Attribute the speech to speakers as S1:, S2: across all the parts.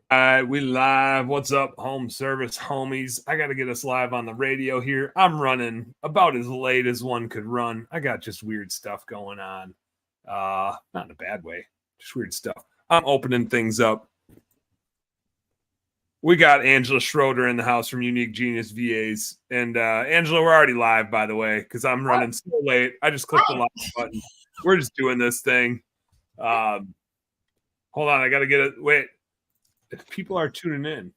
S1: All right, we live. What's up, home service homies? I got to get us live on the radio here. I'm running about as late as one could run. I got just weird stuff going on. Not in a bad way, just weird stuff. I'm opening things up. We got Angela Schroeder in the house from Unique Genius VAs. And Angela, we're already live, by the way, because I'm running so late. I just clicked the live button. We're just doing this thing. Hold on, I got to get it. Wait. If people are tuning in,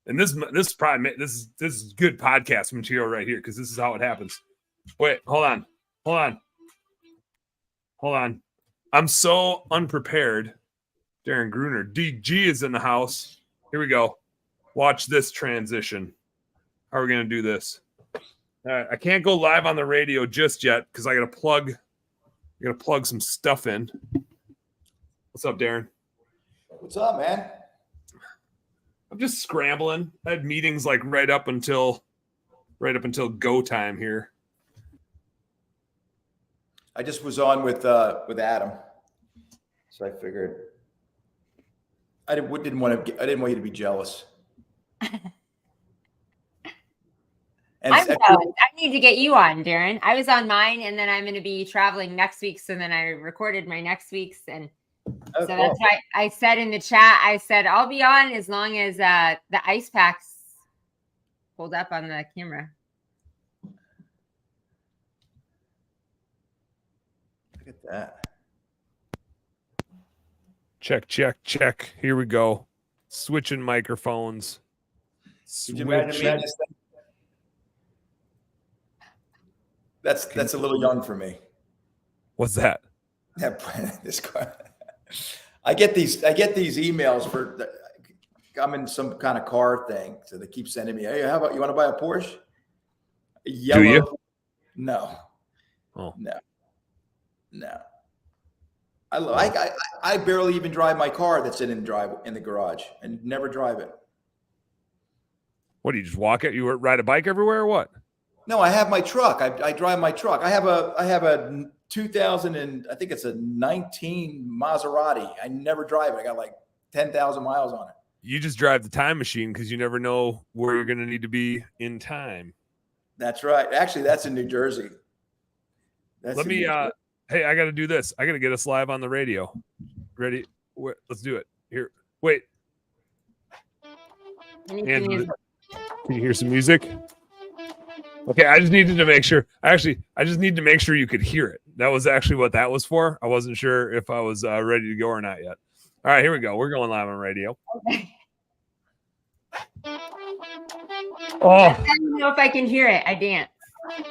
S1: and this is good podcast material right here, because this is how it happens. Wait, hold on. I'm so unprepared. Darren Gruner, DG is in the house. Here we go. Watch this transition. How are we gonna do this? All right, I can't go live on the radio just yet because I gotta plug some stuff in. What's up, Darren?
S2: What's up, man?
S1: I'm just scrambling. I had meetings like right up until go time here.
S2: I just was on with Adam, so I figured I didn't want you to be jealous.
S3: And I'm jealous. I need to get you on, Darren. I was on mine, and then I'm going to be traveling next week. So then I recorded my next week's, and so cool. That's why I said in the chat, I said, I'll be on as long as the ice packs hold up on the camera.
S2: Look at that.
S1: Check. Here we go. Switching microphones.
S2: That's a little young for me.
S1: What's that?
S2: This car. I get these emails for I'm in some kind of car thing, so they keep sending me. Hey, how about you want to buy a Porsche?
S1: Yellow. Do you?
S2: No.
S1: Oh.
S2: No. I barely even drive my car that's in the garage and never drive it.
S1: What do you just walk it? You ride a bike everywhere or what?
S2: No, I have my truck. I drive my truck. I have a 2000 and I think it's a 19 Maserati. I never drive it. I got like 10,000 miles on it.
S1: You just drive the time machine because you never know where you're going to need to be in time.
S2: That's right. Actually, that's in New Jersey.
S1: Hey, I got to do this. I got to get us live on the radio. Ready? Let's do it. Here. Wait. Can you hear some music? Okay, I just needed to make sure. I just need to make sure you could hear it. That was actually what that was for. I wasn't sure if I was ready to go or not yet. All right, here we go. We're going live on radio.
S3: Okay. I don't know if I can hear it. I dance.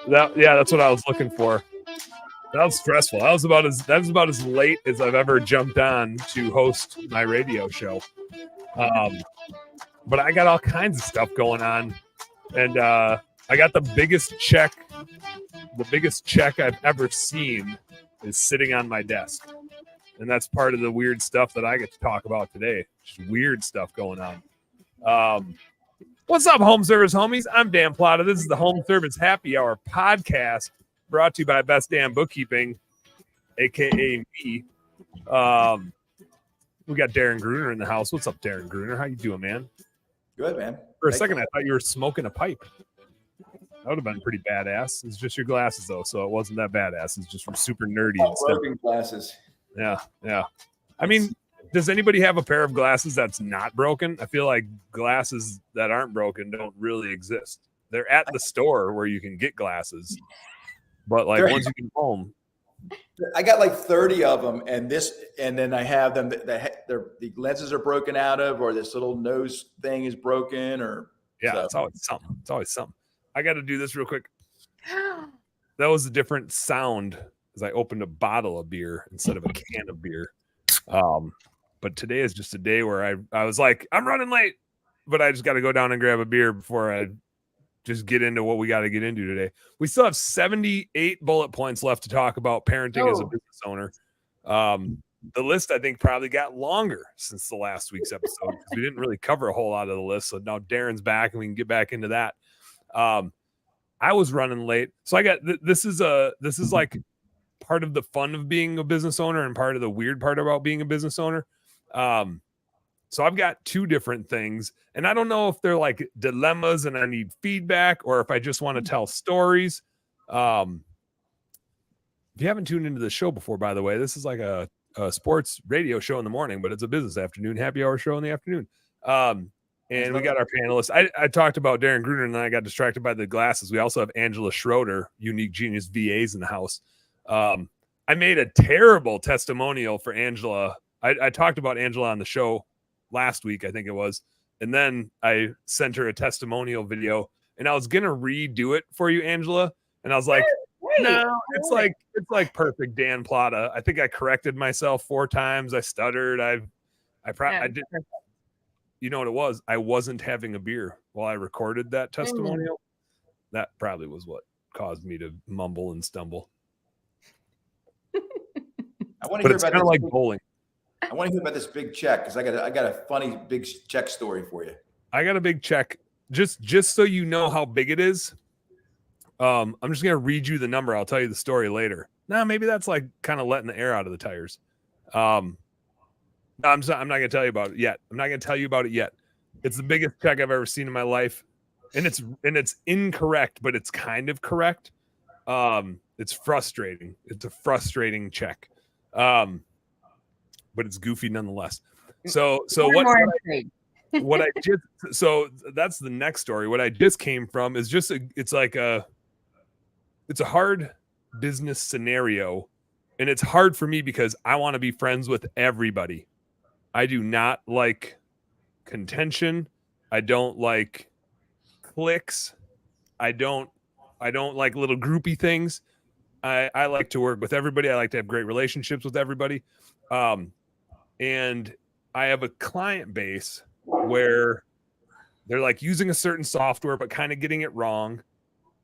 S1: That's what I was looking for. That was stressful. That was about as late as I've ever jumped on to host my radio show. But I got all kinds of stuff going on, and I got the biggest check I've ever seen is sitting on my desk. And that's part of the weird stuff that I get to talk about today. Just weird stuff going on. What's up, home service homies? I'm Dan Plata. This is the Home Service Happy Hour podcast brought to you by Best Damn Bookkeeping, a.k.a. me. We got Darren Gruner in the house. What's up, Darren Gruner? How you doing, man?
S2: Good, man.
S1: For a second, I thought you were smoking a pipe. That would have been pretty badass. It's just your glasses, though, so it wasn't that badass. It's just from super nerdy and stuff.
S2: Working glasses.
S1: Yeah. I mean, does anybody have a pair of glasses that's not broken? I feel like glasses that aren't broken don't really exist. They're at the store where you can get glasses, but like once you get home,
S2: I got like 30 of them, and then I have them the lenses are broken out of, or this little nose thing is broken, or
S1: It's always something. I got to do this real quick. That was a different sound as I opened a bottle of beer instead of a can of beer. But today is just a day where I was like, I'm running late, but I just got to go down and grab a beer before I just get into what we got to get into today. We still have 78 bullet points left to talk about parenting as a business owner. The list, I think, probably got longer since the last week's episode because we didn't really cover a whole lot of the list. So now Darren's back and we can get back into that. I was running late. So I got, this is like part of the fun of being a business owner and part of the weird part about being a business owner. So I've got two different things, and I don't know if they're like dilemmas and I need feedback, or if I just want to tell stories. If you haven't tuned into the show before, by the way, this is like a sports radio show in the morning, but it's a business afternoon, happy hour show in the afternoon. And we got our panelists. I talked about Darren Gruner, and then I got distracted by the glasses. We also have Angela Schroeder, Unique Genius VAs, in the house. I made a terrible testimonial for Angela. I talked about Angela on the show last week, I think it was. And then I sent her a testimonial video, and I was going to redo it for you, Angela. And I was like, no, it's like perfect Dan Plata. I think I corrected myself 4 times. I stuttered. I did. You know what it was? I wasn't having a beer while I recorded that testimonial. That probably was what caused me to mumble and stumble.
S2: I want to hear about
S1: kind of like bowling.
S2: I want to hear about this big check, because I got a funny big check story for you.
S1: I got a big check. Just so you know how big it is. I'm just gonna read you the number. I'll tell you the story later. Now, maybe that's like kind of letting the air out of the tires. I'm not gonna tell you about it yet. I'm not gonna tell you about it yet. It's the biggest check I've ever seen in my life, and it's incorrect, but it's kind of correct. It's frustrating. It's a frustrating check, but it's goofy nonetheless. So what I just so that's the next story. What I just came from is just it's a hard business scenario, and it's hard for me because I want to be friends with everybody. I do not like contention. I don't like cliques. I don't like little groupie things. I like to work with everybody. I like to have great relationships with everybody. And I have a client base where they're like using a certain software, but kind of getting it wrong.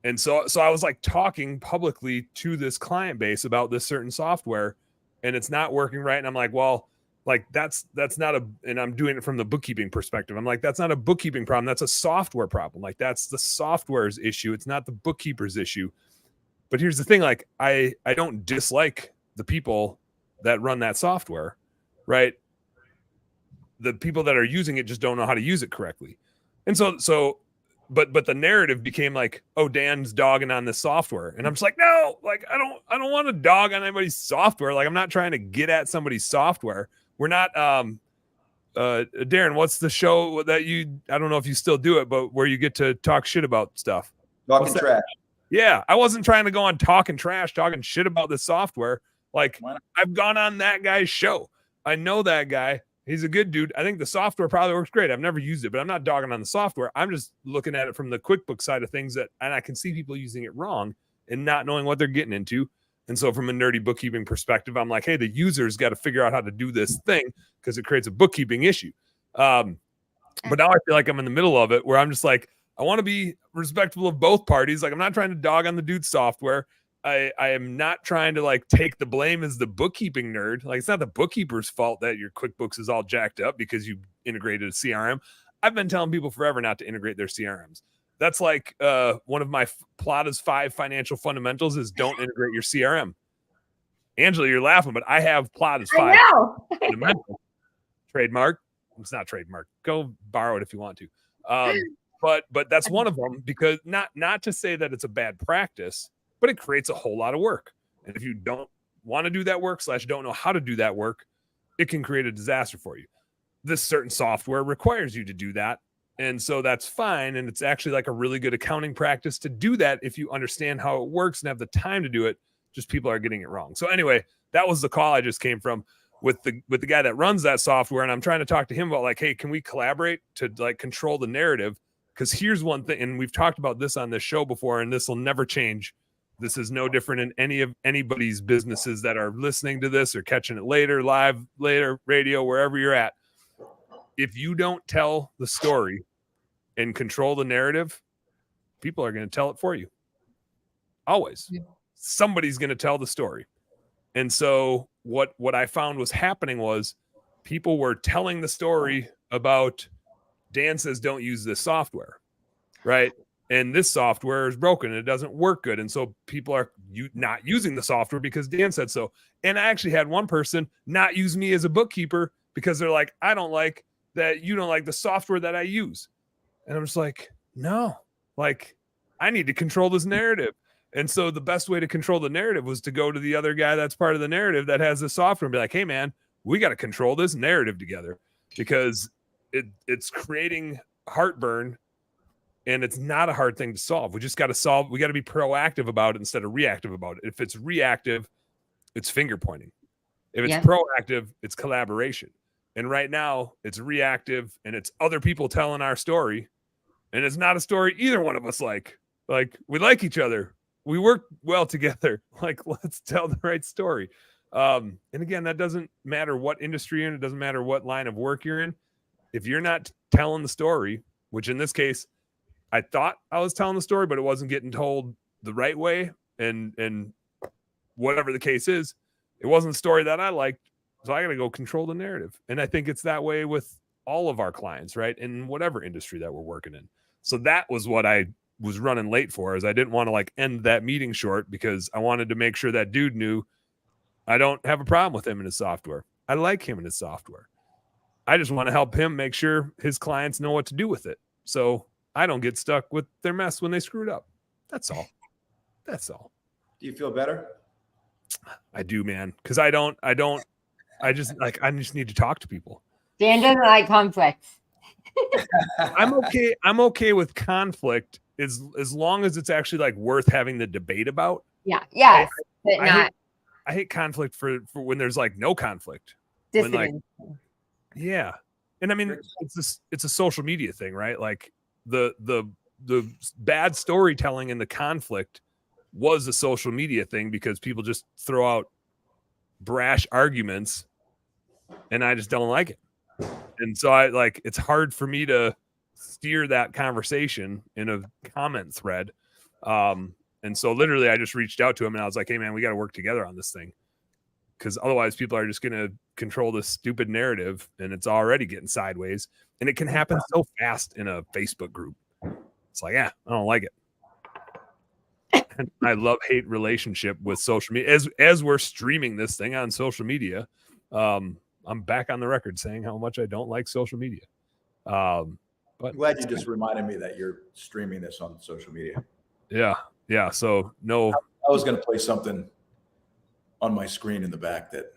S1: And so I was like talking publicly to this client base about this certain software, and it's not working right. And I'm like, well, like that's not and I'm doing it from the bookkeeping perspective. I'm like, that's not a bookkeeping problem. That's a software problem. Like that's the software's issue. It's not the bookkeeper's issue. But here's the thing. Like I don't dislike the people that run that software, right? The people that are using it just don't know how to use it correctly. And but the narrative became like, oh, Dan's dogging on this software. And I'm just like, no, like I don't want to dog on anybody's software. Like I'm not trying to get at somebody's software. We're not Darren, what's the show that I don't know if you still do it, but where you get to talk shit about stuff?
S2: Talking trash.
S1: Yeah, I wasn't trying to go on talking shit about this software. Like I've gone on that guy's show. I know that guy. He's a good dude. I think the software probably works great. I've never used it, but I'm not dogging on the software. I'm just looking at it from the QuickBooks side of things, and I can see people using it wrong and not knowing what they're getting into. And so from a nerdy bookkeeping perspective, I'm like, hey, the user's got to figure out how to do this thing because it creates a bookkeeping issue. But now I feel like I'm in the middle of it where I'm just like, I want to be respectful of both parties. Like I'm not trying to dog on the dude's software. I am not trying to like take the blame as the bookkeeping nerd. Like it's not the bookkeeper's fault that your QuickBooks is all jacked up because you integrated a CRM. I've been telling people forever not to integrate their CRMs. That's like one of my Plata's 5 financial fundamentals is don't integrate your CRM. Angela, you're laughing, but I have Plata's 5 fundamentals. Trademark. It's not trademark. Go borrow it if you want to. But that's one of them because not to say that it's a bad practice, but it creates a whole lot of work. And if you don't want to do that work / don't know how to do that work, it can create a disaster for you. This certain software requires you to do that. And so that's fine. And it's actually like a really good accounting practice to do that if you understand how it works and have the time to do it. Just people are getting it wrong. So anyway, that was the call I just came from with the guy that runs that software. And I'm trying to talk to him about like, hey, can we collaborate to like control the narrative? Because here's one thing, and we've talked about this on this show before, and this will never change. This is no different in anybody's businesses that are listening to this or catching it later, live, later, radio, wherever you're at. If you don't tell the story and control the narrative, people are going to tell it for you. Always. Yeah. Somebody's going to tell the story. And so what I found was happening was people were telling the story about Dan says don't use this software, right? And this software is broken and it doesn't work good. And so people are not using the software because Dan said so. And I actually had one person not use me as a bookkeeper because they're like, I don't like that you don't like the software that I use. And I'm just like, no, like I need to control this narrative. And so the best way to control the narrative was to go to the other guy that's part of the narrative that has the software and be like, hey man, we got to control this narrative together, because it's creating heartburn, and it's not a hard thing to solve. We just got to we got to be proactive about it instead of reactive about it. If it's reactive, it's finger pointing. If it's proactive, it's collaboration. And right now it's reactive, and it's other people telling our story. And it's not a story either one of us like we like each other. We work well together. Like, let's tell the right story. And again, that doesn't matter what industry you're in. It doesn't matter what line of work you're in. If you're not telling the story, which in this case, I thought I was telling the story, but it wasn't getting told the right way. And whatever the case is, it wasn't the story that I liked. So I got to go control the narrative. And I think it's that way with all of our clients, right? In whatever industry that we're working in. So that was what I was running late for, is I didn't want to like end that meeting short, because I wanted to make sure that dude knew I don't have a problem with him and his software. I like him and his software. I just want to help him make sure his clients know what to do with it, so I don't get stuck with their mess when they screwed up. That's all. That's all.
S2: Do you feel better?
S1: I do, man. Because I just need to talk to people.
S3: Dan doesn't like conflict.
S1: I'm okay with conflict as long as it's actually like worth having the debate about.
S3: Yeah. Yes.
S1: I hate conflict for when there's like no conflict. When, like, yeah. And I mean, it's a social media thing, right? Like the bad storytelling and the conflict was a social media thing, because people just throw out brash arguments, and I just don't like it. And so it's hard for me to steer that conversation in a comment thread. And so literally I just reached out to him and I was like, hey man, we got to work together on this thing, because otherwise people are just going to control this stupid narrative, and it's already getting sideways, and it can happen so fast in a Facebook group. It's like, I don't like it. And I love-hate relationship with social media. As we're streaming this thing on social media, I'm back on the record saying how much I don't like social media. But
S2: I'm glad you just reminded me that you're streaming this on social media.
S1: Yeah. So no,
S2: I was going to play something on my screen in the back that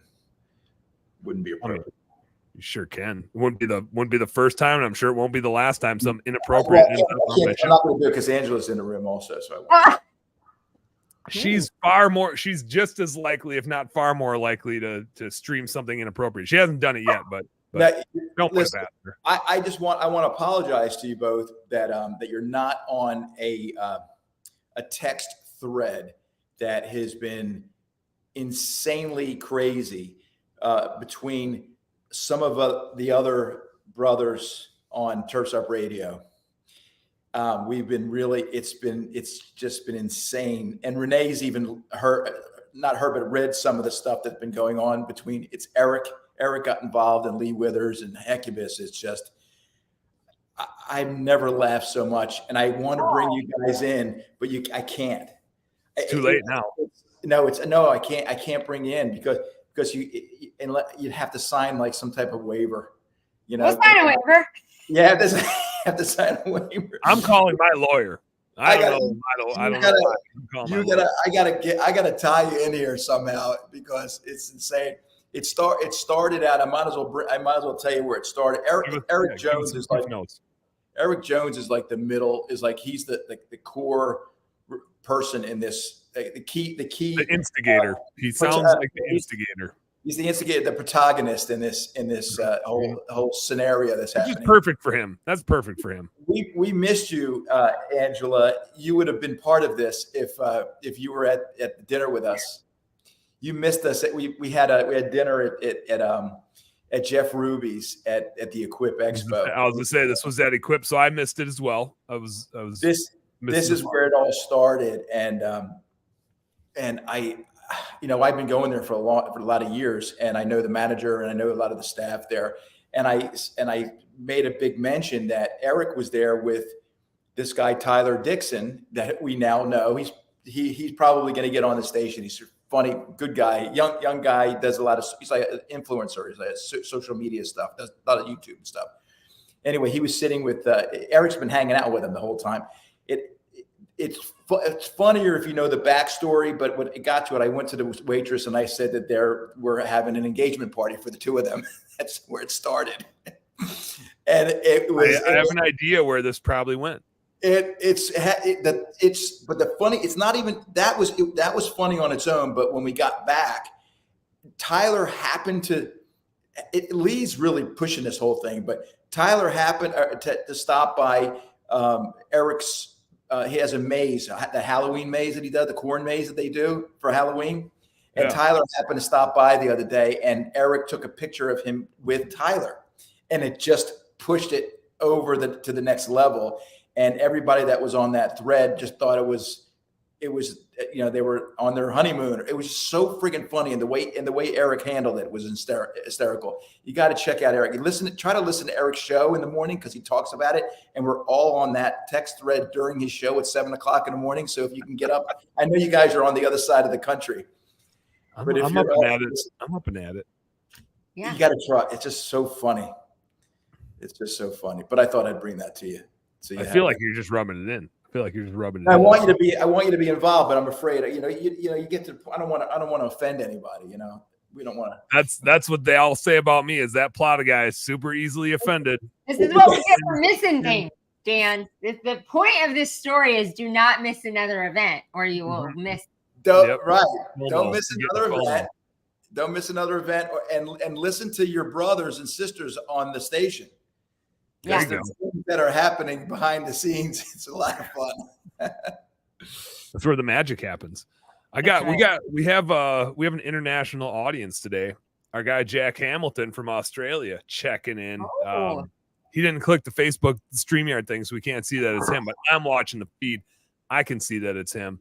S2: wouldn't be appropriate.
S1: You sure can. It wouldn't be the first time, and I'm sure it won't be the last time some inappropriate.
S2: I'm not going to do it because Angela's in the room also. So
S1: she's just as likely, if not far more likely, to stream something inappropriate. She hasn't done it yet, but don't feel bad.
S2: I want to apologize to you both that you're not on a text thread that has been insanely crazy between some of the other brothers on Turfs Up Radio. We've been it's just been insane. And Renee's even read some of the stuff that's been going on between Eric got involved and Lee Withers and Hecubus. It's just, I've never laughed so much, and I want to bring you guys in, but I can't.
S1: It's too late now.
S2: I can't bring you in because you'd have to sign like some type of waiver.
S3: We'll sign a waiver.
S2: Yeah, have to sign a waiver.
S1: I'm calling my lawyer. I
S2: gotta tie you in here somehow because it's insane. It started out. I might as well tell you where it started. Eric Jones is like Eric Jones is like the middle, is like he's the core person in this. The
S1: instigator. He sounds like the instigator.
S2: He's the instigator, the protagonist in this whole scenario that's happening.
S1: Which is perfect for him. That's perfect for him.
S2: We missed you, Angela. You would have been part of this if you were at dinner with us. You missed us. We had dinner at Jeff Ruby's at the Equip Expo.
S1: I was gonna say this was at Equip, so I missed it as well. I was.
S2: This is where it all started, and I've been going there for a lot of years, and I know the manager and I know a lot of the staff there, and I made a big mention that Eric was there with this guy Tyler Dixon that we now know. He's probably going to get on the station. He's a funny, good guy, young guy. Does a lot of, he's like an influencer. He's like social media stuff. Does a lot of YouTube stuff. Anyway, he was sitting with Eric's been hanging out with him the whole time. It's funnier if you know the backstory, but when it got to it, I went to the waitress and I said that we're having an engagement party for the two of them. That's where it started. And it was.
S1: I have an idea where this probably went.
S2: But the funny, it's not even that was funny on its own. But when we got back, Tyler happened to. Lee's really pushing this whole thing, but Tyler happened to stop by Eric's. He has a maze, the Halloween maze that he does, the corn maze that they do for Halloween. And Tyler happened to stop by the other day, and Eric took a picture of him with Tyler, and it just pushed it over to the next level. And everybody that was on that thread just thought it was, they were on their honeymoon. It was so freaking funny, and the way Eric handled it was hysterical. You got to check out Eric. Try to listen to Eric's show in the morning because he talks about it, and we're all on that text thread during his show at 7:00 in the morning. So if you can get up, I know you guys are on the other side of the country.
S1: I'm up and at it.
S3: Yeah.
S2: You got to try. It's just so funny. But I thought I'd bring that to you. So
S1: I feel like you're just rubbing it in.
S2: I want you to be involved, but I'm afraid, you get to. I don't want to offend anybody. We don't want to.
S1: That's what they all say about me. Is that Plata guy is super easily offended.
S3: This is what we get for missing things, Dan. The point of this story is do not miss another event, or you will miss.
S2: Right. Don't miss another event. Don't miss another event, and listen to your brothers and sisters on the station.
S3: Yeah.
S2: There's things that are happening behind the scenes. It's a lot of fun.
S1: That's where the magic happens. We have an international audience today. Our guy Jack Hamilton from Australia checking in. He didn't click the Facebook StreamYard thing, so we can't see that it's him, but I'm watching the feed. I can see that it's him.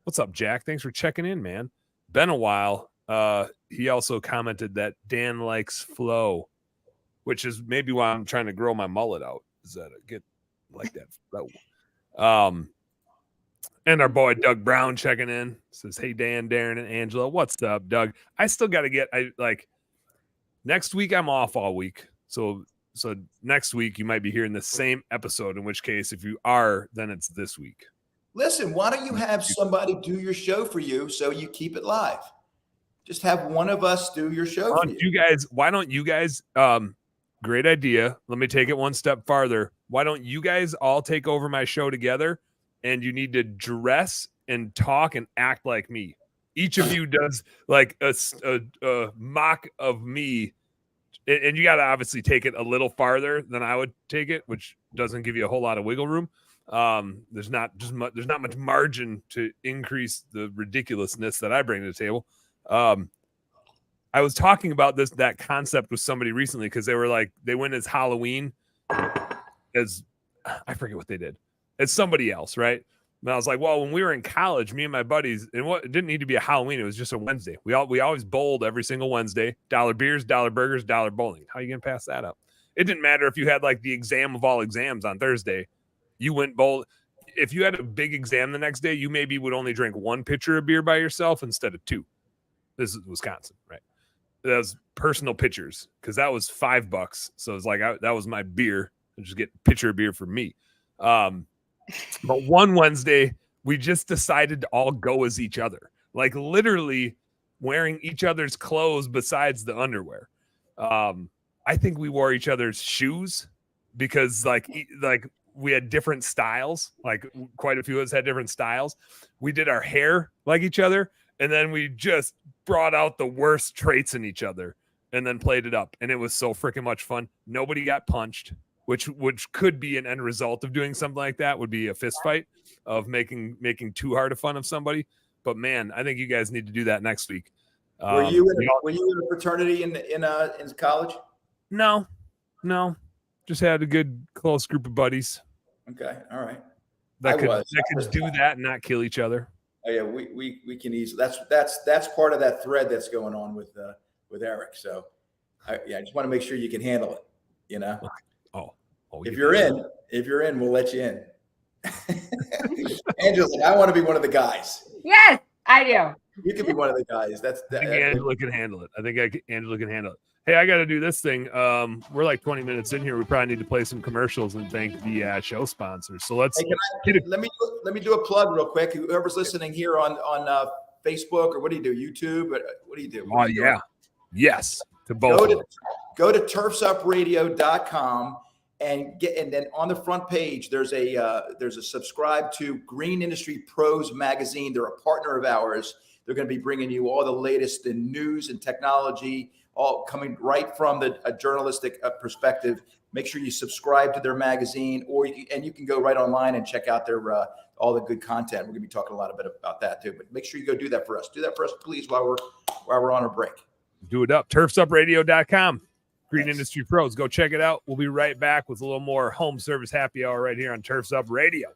S1: What's up, Jack? Thanks for checking in, man. Been a while. He also commented that Dan likes flow, which is maybe why I'm trying to grow my mullet out. Is that I get like that flow. And our boy Doug Brown checking in says, "Hey Dan, Darren, and Angela, what's up, Doug? I still got to next week. I'm off all week, so next week you might be hearing the same episode. In which case, if you are, then it's this week.
S2: Listen, why don't you have somebody do your show for you so you keep it live? Just have one of us do your show for you.
S1: Why don't you guys? Great idea. Let me take it one step farther. Why don't you guys all take over my show together? And you need to dress and talk and act like me. Each of you does like a mock of me. And you got to obviously take it a little farther than I would take it, which doesn't give you a whole lot of wiggle room. There's not much margin to increase the ridiculousness that I bring to the table. I was talking about that concept with somebody recently because they went as Halloween as I forget what they did. It's somebody else, right? And I was like, well, when we were in college, me and my buddies, and it didn't need to be a Halloween, it was just a Wednesday. We always bowled every single Wednesday. $1 beers, $1 burgers, $1 bowling. How are you gonna pass that up? It didn't matter if you had like the exam of all exams on Thursday. You went bowl. If you had a big exam the next day, you maybe would only drink 1 pitcher of beer by yourself instead of 2. This is Wisconsin, right? That was personal pitchers because that was $5. So it's like that was my beer. I just get a pitcher of beer for me. But one Wednesday, we just decided to all go as each other, like literally wearing each other's clothes besides the underwear. I think we wore each other's shoes because like we had different styles. Like quite a few of us had different styles. We did our hair like each other. And then we just brought out the worst traits in each other and then played it up. And it was so freaking much fun. Nobody got punched, which could be an end result of doing something like that, would be a fist fight of making too hard of fun of somebody. But man, I think you guys need to do that next week.
S2: Were you in a fraternity in college?
S1: No. Just had a good close group of buddies.
S2: Okay. All right.
S1: That could do that and not kill each other.
S2: Oh yeah, we can easily. That's part of that thread that's going on with Eric. So, I just want to make sure you can handle it.
S1: Oh,
S2: if you're in, we'll let you in. Angela's like, I want to be one of the guys.
S3: Yes, I do.
S2: You could be one of the guys.
S1: I think Angela can handle it. Angela can handle it. Hey, I got to do this thing. We're like 20 minutes in here. We probably need to play some commercials and thank the show sponsors. So let's
S2: let me do a plug real quick. Whoever's listening here on Facebook, or what do you do? YouTube? What do you do?
S1: Oh yeah, yes. To both.
S2: Go to turfsupradio.com and then on the front page there's a subscribe to Green Industry Pros magazine. They're a partner of ours. They're going to be bringing you all the latest in news and technology, all coming right from a journalistic perspective. Make sure you subscribe to their magazine, and you can go right online and check out their all the good content. We're going to be talking a lot about that too. But make sure you go do that for us. Do that for us, please, while we're on a break.
S1: Do it up. turfsupradio.com. Green Industry Pros. Go check it out. We'll be right back with a little more home service happy hour right here on Turfs Up Radio.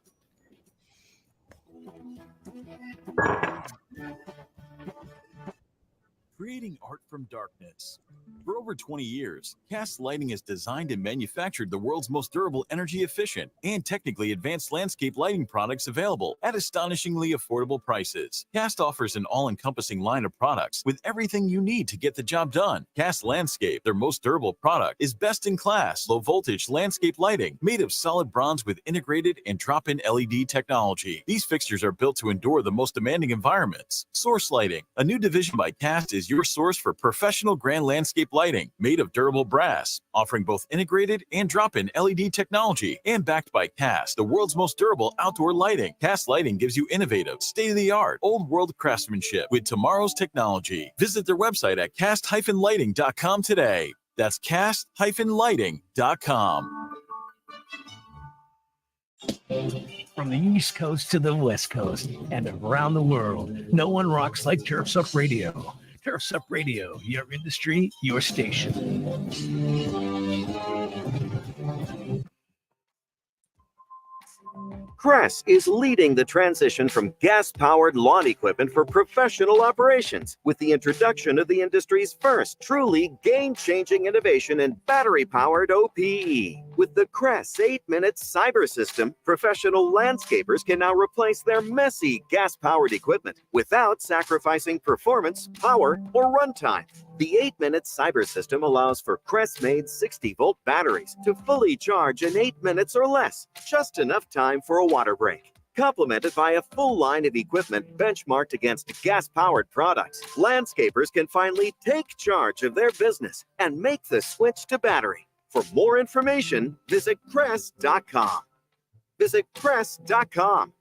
S4: Creating art from darkness. For over 20 years, Cast Lighting has designed and manufactured the world's most durable, energy-efficient, and technically advanced landscape lighting products available at astonishingly affordable prices. Cast offers an all-encompassing line of products with everything you need to get the job done. Cast Landscape, their most durable product, is best-in-class, low-voltage landscape lighting made of solid bronze with integrated and drop-in LED technology. These fixtures are built to endure the most demanding environments. Source Lighting, a new division by Cast, is your source for professional grand landscape lighting made of durable brass, offering both integrated and drop-in LED technology, and backed by Cast, the world's most durable outdoor lighting. Cast Lighting gives you innovative, state-of-the-art, old-world craftsmanship with tomorrow's technology. Visit their website at cast-lighting.com today. That's cast-lighting.com.
S5: From the East Coast to the West Coast and around the world, no one rocks like Turfs Up Radio. Turfs Up Radio, your industry, your station.
S6: Crest is leading the transition from gas-powered lawn equipment for professional operations with the introduction of the industry's first truly game-changing innovation in battery-powered OPE. With the Crest 8-minute cyber system, professional landscapers can now replace their messy gas-powered equipment without sacrificing performance, power, or runtime. The 8-minute cyber system allows for Crest-made 60-volt batteries to fully charge in 8 minutes or less, just enough time for a water break. Complemented by a full line of equipment benchmarked against gas-powered products, landscapers can finally take charge of their business and make the switch to battery. For more information, visit Crest.com. Visit Crest.com.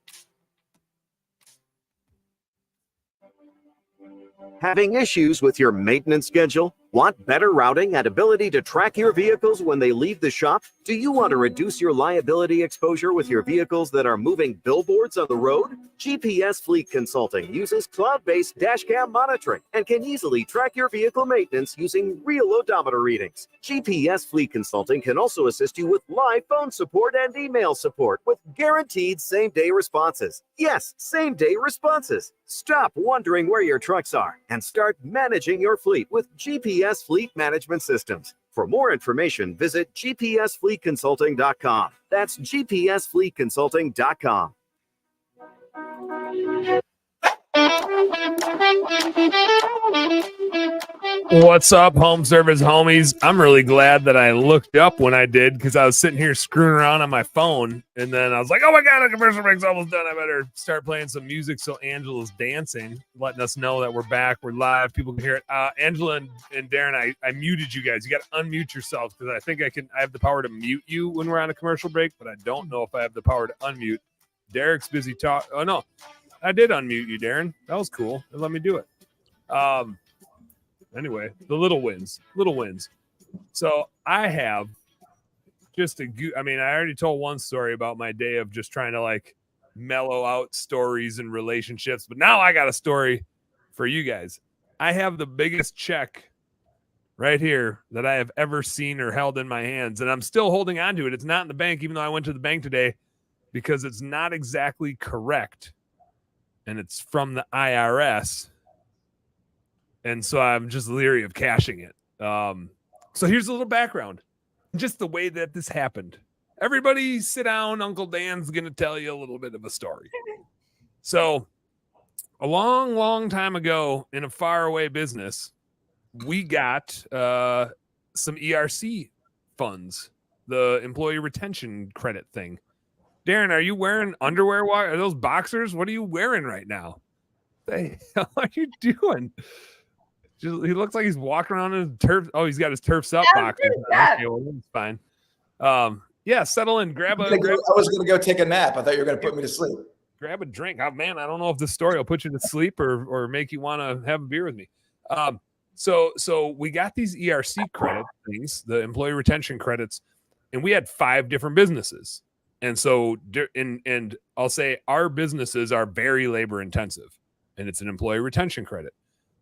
S6: Having issues with your maintenance schedule? Want better routing and ability to track your vehicles when they leave the shop? Do you want to reduce your liability exposure with your vehicles that are moving billboards on the road? GPS Fleet Consulting uses cloud-based dashcam monitoring and can easily track your vehicle maintenance using real odometer readings. GPS Fleet Consulting can also assist you with live phone support and email support with guaranteed same-day responses. Yes, same-day responses. Stop wondering where your trucks are and start managing your fleet with GPS Fleet Management Systems. For more information, visit gpsfleetconsulting.com. That's gpsfleetconsulting.com.
S1: What's up, home service homies? I'm really glad that I looked up when I did because I was sitting here screwing around on my phone, and then I was like, oh my god, the commercial break's almost done. I better start playing some music. So Angela's dancing, letting us know that we're back, we're live, people can hear it. Angela and Darren, I muted you guys. You got to unmute yourselves because I think I have the power to mute you when we're on a commercial break, but I don't know if I have the power to unmute. Derek's busy talking. Oh no, I did unmute you, Darren. That was cool. Let me do it. Anyway, the little wins. So I have just I already told one story about my day of just trying to like mellow out stories and relationships, but now I got a story for you guys. I have the biggest check right here that I have ever seen or held in my hands, and I'm still holding on to it. It's not in the bank, even though I went to the bank today, because it's not exactly correct, and it's from the IRS. And so I'm just leery of cashing it. So here's a little background. Just the way that this happened. Everybody sit down. Uncle Dan's going to tell you a little bit of a story. So a long, long time ago in a faraway business, we got some ERC funds, the employee retention credit thing. Darren, are you wearing underwear? Are those boxers? What are you wearing right now? What the hell are you doing? He looks like he's walking around in turf. Oh, he's got his Turfs Up boxers. Okay, well, that's fine. Yeah, settle in. I
S2: was going to go take a nap. I thought you were going to put me to sleep.
S1: Grab a drink. Oh, man, I don't know if this story will put you to sleep or make you want to have a beer with me. So we got these ERC credit things, the employee retention credits, and we had 5 different businesses. And so, and I'll say our businesses are very labor intensive, and it's an employee retention credit.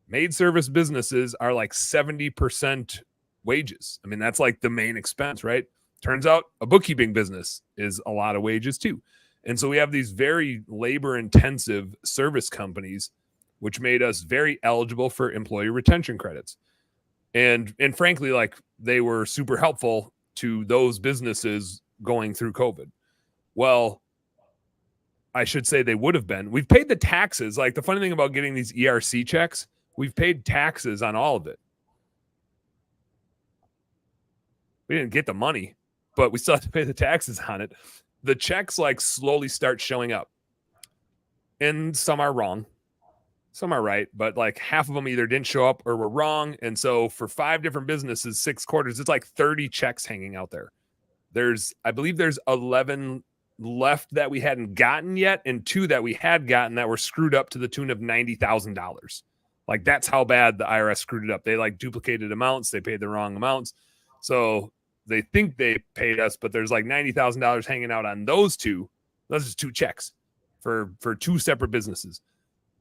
S1: Maid service businesses are like 70% wages. I mean, that's like the main expense, right? Turns out a bookkeeping business is a lot of wages too. And so we have these very labor intensive service companies, which made us very eligible for employee retention credits. And frankly, like they were super helpful to those businesses going through COVID. Well, I should say they would have been. We've paid the taxes. Like the funny thing about getting these ERC checks, we've paid taxes on all of it. We didn't get the money, but we still have to pay the taxes on it. The checks like slowly start showing up. And some are wrong. Some are right, but like half of them either didn't show up or were wrong. And so for 5 different businesses, 6 quarters, it's like 30 checks hanging out there. I believe there's 11 left that we hadn't gotten yet, and 2 that we had gotten that were screwed up to the tune of $90,000. Like that's how bad the IRS screwed it up. They like duplicated amounts. They paid the wrong amounts. So they think they paid us, but there's like $90,000 hanging out on those 2. Those are 2 checks for 2 separate businesses.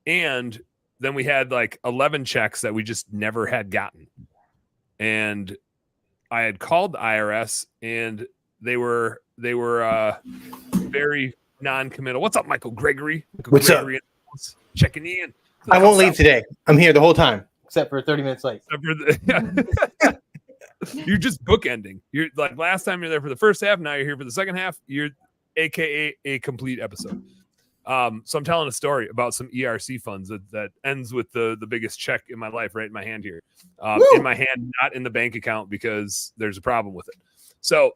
S1: And then we had like 11 checks that we just never had gotten. And I had called the IRS and they were very non-committal. What's up, Michael Gregory?
S7: What's up?
S1: Checking in.
S7: I won't leave today. I'm here the whole time, except for 30 minutes late.
S1: You're just bookending. You're like last time you're there for the first half. Now you're here for the second half. You're AKA a complete episode. So I'm telling a story about some ERC funds that ends with the biggest check in my life right in my hand here. In my hand, not in the bank account because there's a problem with it. So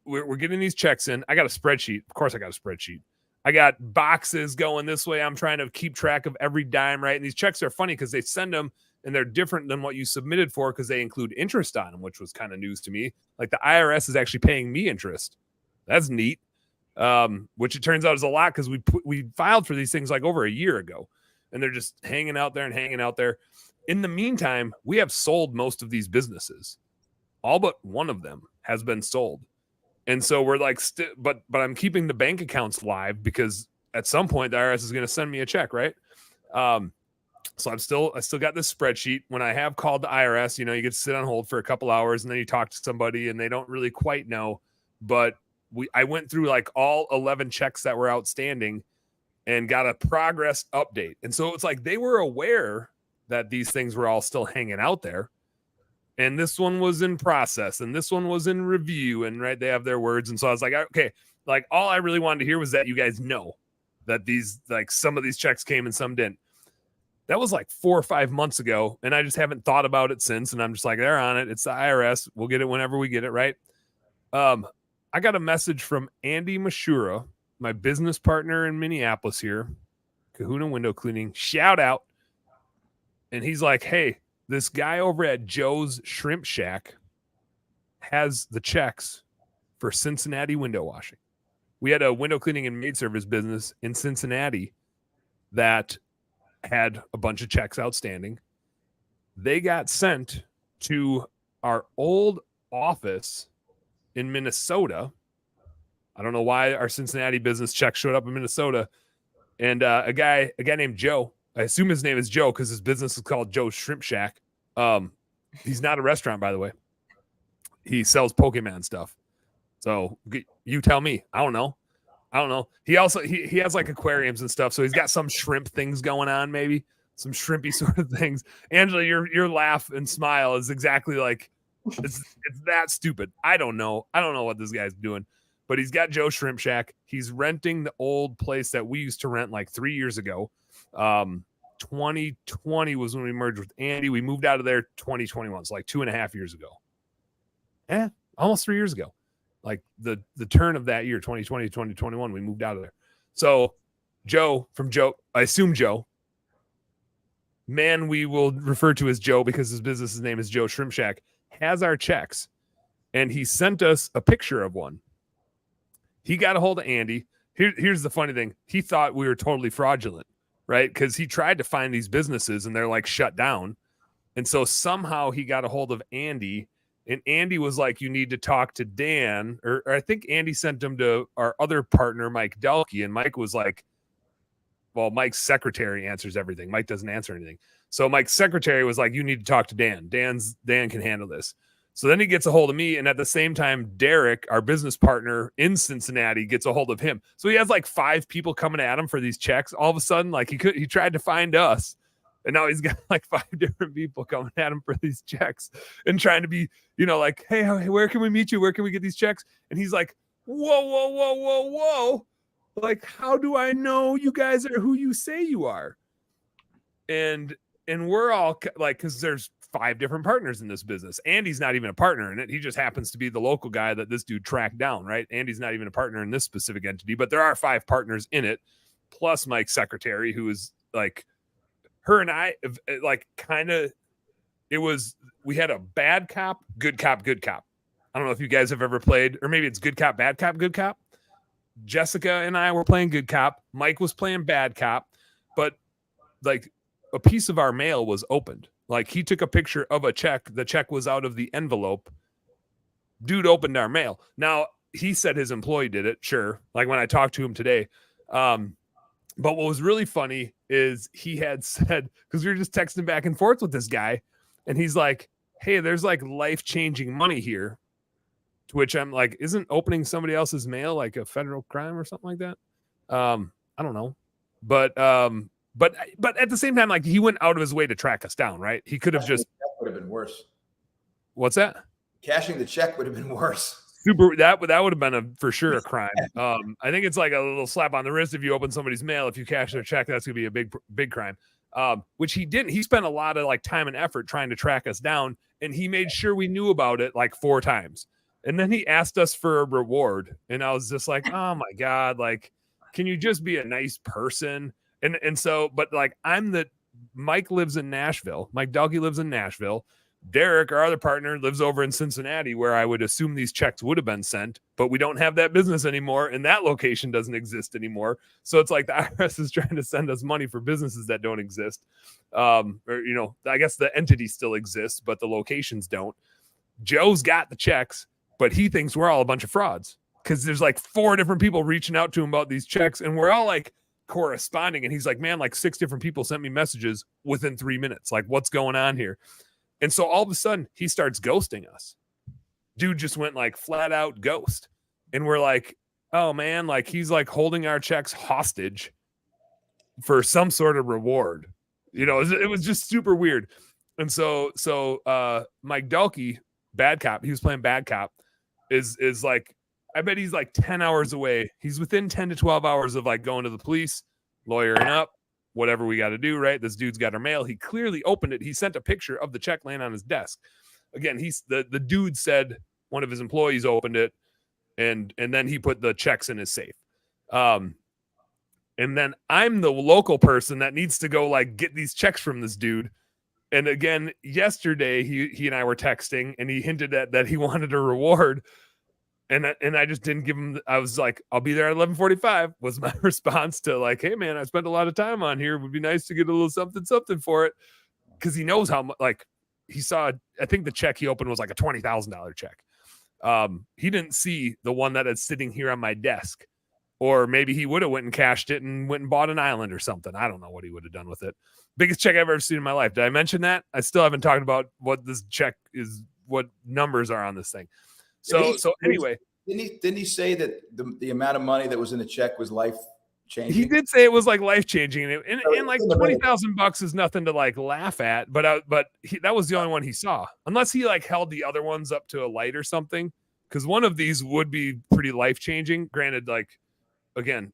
S1: we're getting these checks in. I got a spreadsheet. Of course I got a spreadsheet. I got boxes going this way. I'm trying to keep track of every dime, right? And these checks are funny because they send them and they're different than what you submitted for because they include interest on them, which was kind of news to me. Like the IRS is actually paying me interest. That's neat. Which it turns out is a lot because we filed for these things like over a year ago and they're just hanging out there. In the meantime, we have sold most of these businesses. All but one of them has been sold. And so we're like, but I'm keeping the bank accounts live because at some point the IRS is going to send me a check. Right. So I still got this spreadsheet. When I have called the IRS, you get to sit on hold for a couple hours and then you talk to somebody and they don't really quite know, but I went through like all 11 checks that were outstanding and got a progress update. And so it's like they were aware that these things were all still hanging out there. And this one was in process and this one was in review and right. They have their words. And so I was like, okay, like all I really wanted to hear was that you guys know that these, like some of these checks came and some didn't. That was like 4 or 5 months ago. And I just haven't thought about it since. And I'm just like, they're on it. It's the IRS. We'll get it whenever we get it. Right. I got a message from Andy Mashura, my business partner in Minneapolis here, Kahuna Window Cleaning, shout out. And he's like, hey, this guy over at Joe's Shrimp Shack has the checks for Cincinnati window washing. We had a window cleaning and maid service business in Cincinnati that had a bunch of checks outstanding. They got sent to our old office in Minnesota. I don't know why our Cincinnati business check showed up in Minnesota. And a guy named Joe, I assume his name is Joe because his business is called Joe's Shrimp Shack. He's not a restaurant, by the way. He sells Pokemon stuff. So you tell me. I don't know. He also he has like aquariums and stuff. So he's got some shrimp things going on, maybe some shrimpy sort of things. Angela, your laugh and smile is exactly like it's that stupid. I don't know what this guy's doing. but he's got Joe Shrimp Shack. He's renting the old place that we used to rent like 3 years ago. 2020 was when we merged with Andy. We moved out of there 2021, so like 2.5 years ago. Almost 3 years ago. Like the turn of that year, 2020, 2021, we moved out of there. So Joe, I assume Joe, man, we will refer to as Joe because his business's name is Joe Shrimp Shack, has our checks, and he sent us a picture of one. He got a hold of Andy. Here's the funny thing. He thought we were totally fraudulent, right? Because he tried to find these businesses and they're like shut down. And so somehow he got a hold of Andy, and Andy was like, you need to talk to Dan, or I think Andy sent him to our other partner, Mike Delkey. And Mike was like, well, Mike's secretary answers everything. Mike doesn't answer anything. So Mike's secretary was like, you need to talk to Dan. Dan can handle this. So then he gets a hold of me. And at the same time, Derek, our business partner in Cincinnati, gets a hold of him. So he has like 5 people coming at him for these checks. All of a sudden, like he tried to find us. And now he's got like 5 different people coming at him for these checks and trying to be, like, hey, where can we meet you? Where can we get these checks? And he's like, whoa. Like, how do I know you guys are who you say you are? And we're all like, because there's 5 different partners in this business. Andy's not even a partner in it. He just happens to be the local guy that this dude tracked down, right? Andy's not even a partner in this specific entity, but there are 5 partners in it, plus Mike's secretary, who is like, her and I, like, kind of, we had a bad cop, good cop, good cop. I don't know if you guys have ever played, or maybe it's good cop, good cop. Jessica and I were playing good cop. Mike was playing bad cop, but like a piece of our mail was opened. Like he took a picture of a check. The check was out of the envelope. Dude opened our mail. Now he said his employee did it. Sure. Like when I talked to him today. But what was really funny is he had said, because we were just texting back and forth with this guy, and he's like, hey, there's like life-changing money here. To which I'm like, isn't opening somebody else's mail like a federal crime or something like that? I don't know. But at the same time, like he went out of his way to track us down, right? He could have just.
S2: That would have been worse.
S1: What's that?
S2: Cashing the check would have been worse.
S1: That would have been for sure a crime. I think it's like a little slap on the wrist if you open somebody's mail. If you cash their check, that's gonna be a big crime. Which he didn't. He spent a lot of like time and effort trying to track us down, and he made sure we knew about it like 4 times. And then he asked us for a reward, and I was just like, oh my God, like, can you just be a nice person? And so, but like, Mike lives in Nashville. Mike Delkey lives in Nashville. Derek, our other partner, lives over in Cincinnati, where I would assume these checks would have been sent, but we don't have that business anymore, and that location doesn't exist anymore. So it's like the IRS is trying to send us money for businesses that don't exist. I guess the entity still exists, but the locations don't. Joe's got the checks, but he thinks we're all a bunch of frauds because there's like 4 different people reaching out to him about these checks, and we're all like corresponding. And he's like, man, like 6 different people sent me messages within 3 minutes. Like, what's going on here? And so all of a sudden he starts ghosting us. Dude just went like flat out ghost. And we're like, oh man, like he's like holding our checks hostage for some sort of reward. It was just super weird. And so Mike Delkey, bad cop, he was playing bad cop, is like, I bet he's like 10 hours away. He's within 10 to 12 hours of like going to the police, lawyering up, whatever we got to do, right? This dude's got our mail. He clearly opened it. He sent a picture of the check laying on his desk. Again, the dude said one of his employees opened it, and then he put the checks in his safe. And then I'm the local person that needs to go like get these checks from this dude. And again, yesterday he and I were texting, and he hinted at that he wanted a reward. And I just didn't give him. I was like, I'll be there at 11:45 was my response to like, hey man, I spent a lot of time on here. It would be nice to get a little something for it, because he knows how much. Like he saw, I think the check he opened was like a $20,000 check. He didn't see the one that is sitting here on my desk, or maybe he would have went and cashed it and went and bought an island or something. I don't know what he would have done with it. Biggest check I've ever seen in my life. Did I mention that? I still haven't talked about what this check is, what numbers are on this thing. So anyway,
S2: didn't he say that the amount of money that was in the check was life changing?
S1: He did say it was like life changing, and like $20,000 is nothing to like laugh at. But that was the only one he saw, unless he like held the other ones up to a light or something. because one of these would be pretty life-changing. Granted, like, again,